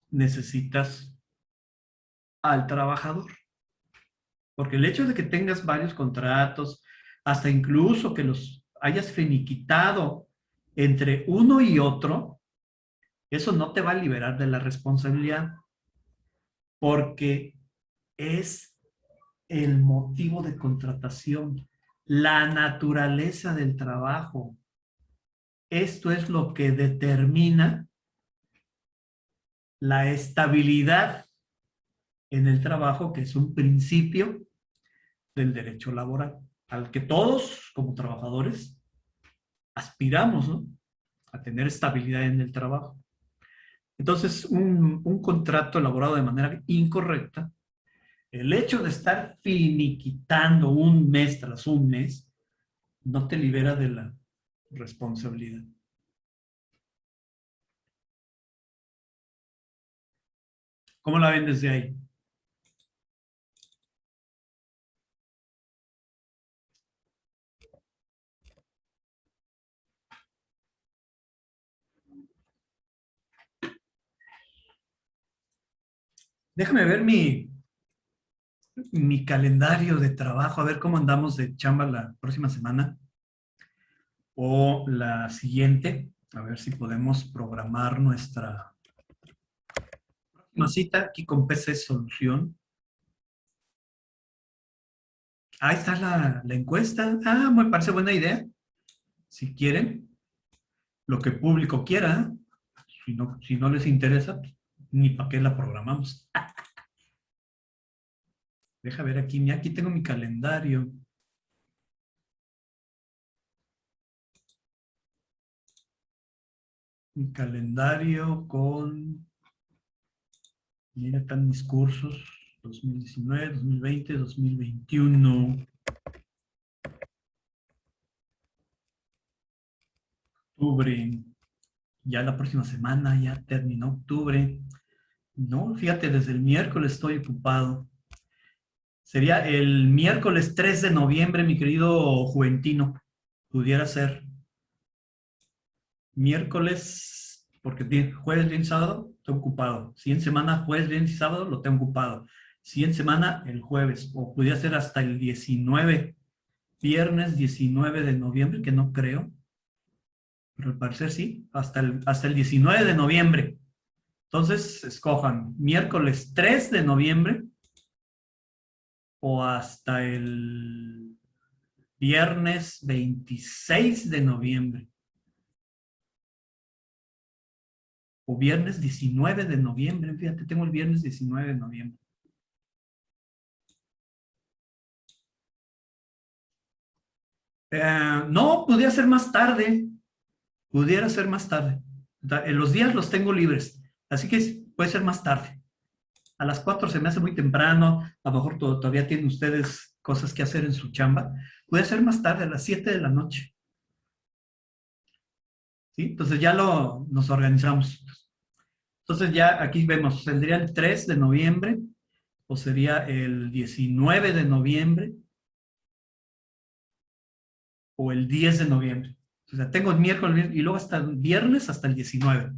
necesitas al trabajador. Porque el hecho de que tengas varios contratos, hasta incluso que los hayas finiquitado entre uno y otro, eso no te va a liberar de la responsabilidad, porque es el motivo de contratación, la naturaleza del trabajo. Esto es lo que determina la estabilidad en el trabajo, que es un principio del derecho laboral, al que todos como trabajadores aspiramos, ¿no? A tener estabilidad en el trabajo. Entonces, un contrato elaborado de manera incorrecta, el hecho de estar finiquitando un mes tras un mes, no te libera de la responsabilidad. ¿Cómo la ven desde ahí? Déjame ver mi calendario de trabajo, a ver cómo andamos de chamba la próxima semana o la siguiente, a ver si podemos programar nuestra próxima cita aquí con PC Solución. Ahí está la encuesta. Ah, me parece buena idea. Si quieren, lo que el público quiera, si no les interesa, pues, ni para qué la programamos. Deja ver aquí, aquí tengo mi calendario. Mi calendario con, mira, están mis cursos, 2019, 2020, 2021. Octubre, ya la próxima semana, ya terminó octubre. No, fíjate, desde el miércoles estoy ocupado. Sería el miércoles 3 de noviembre, mi querido Juventino. Pudiera ser miércoles, porque jueves, viernes, sábado, estoy ocupado. Si en semana, jueves, viernes y sábado, lo tengo ocupado. Si en semana, el jueves. O pudiera ser hasta el 19, viernes 19 de noviembre, que no creo. Pero al parecer sí, hasta el 19 de noviembre. Entonces, escojan miércoles 3 de noviembre o hasta el viernes 26 de noviembre. O viernes 19 de noviembre. Fíjate, tengo el viernes 19 de noviembre. No, podría ser más tarde. Pudiera ser más tarde. En los días los tengo libres, así que puede ser más tarde. A las 4 se me hace muy temprano, a lo mejor todavía tienen ustedes cosas que hacer en su chamba. Puede ser más tarde, a las 7 de la noche. ¿Sí? Entonces ya nos organizamos. Entonces ya aquí vemos, ¿sería el 3 de noviembre o sería el 19 de noviembre o el 10 de noviembre? O sea, tengo el miércoles y luego hasta el viernes hasta el 19.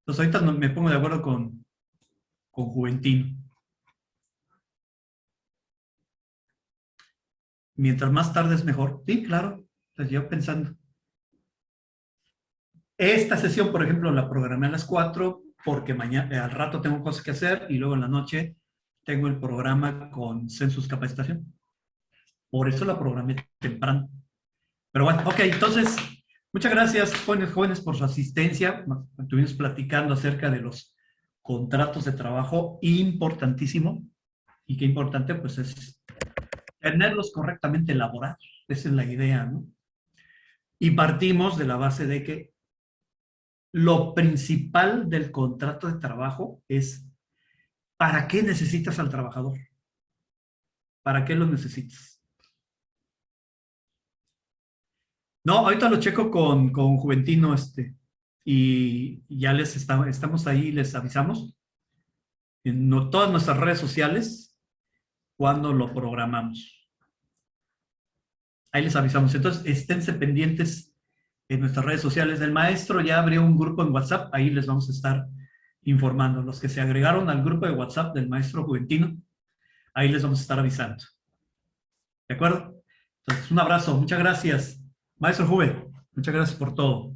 Entonces ahorita me pongo de acuerdo con Juventino. Mientras más tarde es mejor. Sí, claro. Entonces yo pensando. Esta sesión, por ejemplo, la programé a las 4 porque mañana, al rato tengo cosas que hacer y luego en la noche tengo el programa con Census Capacitación. Por eso la programé temprano. Pero bueno, ok, entonces, muchas gracias, jóvenes, por su asistencia. Estuvimos platicando acerca de los contratos de trabajo, importantísimo. Y qué importante, pues, es tenerlos correctamente elaborados. Esa es la idea, ¿no? Y partimos de la base de que lo principal del contrato de trabajo es ¿para qué necesitas al trabajador? ¿Para qué lo necesitas? No, ahorita lo checo con Juventino, y ya estamos ahí, les avisamos en todas nuestras redes sociales cuando lo programamos. Ahí les avisamos. Entonces, esténse pendientes en nuestras redes sociales del maestro. Ya abrió un grupo en WhatsApp, ahí les vamos a estar informando. Los que se agregaron al grupo de WhatsApp del maestro Juventino, ahí les vamos a estar avisando. ¿De acuerdo? Entonces, un abrazo. Muchas gracias. Maestro Juve, muchas gracias por todo.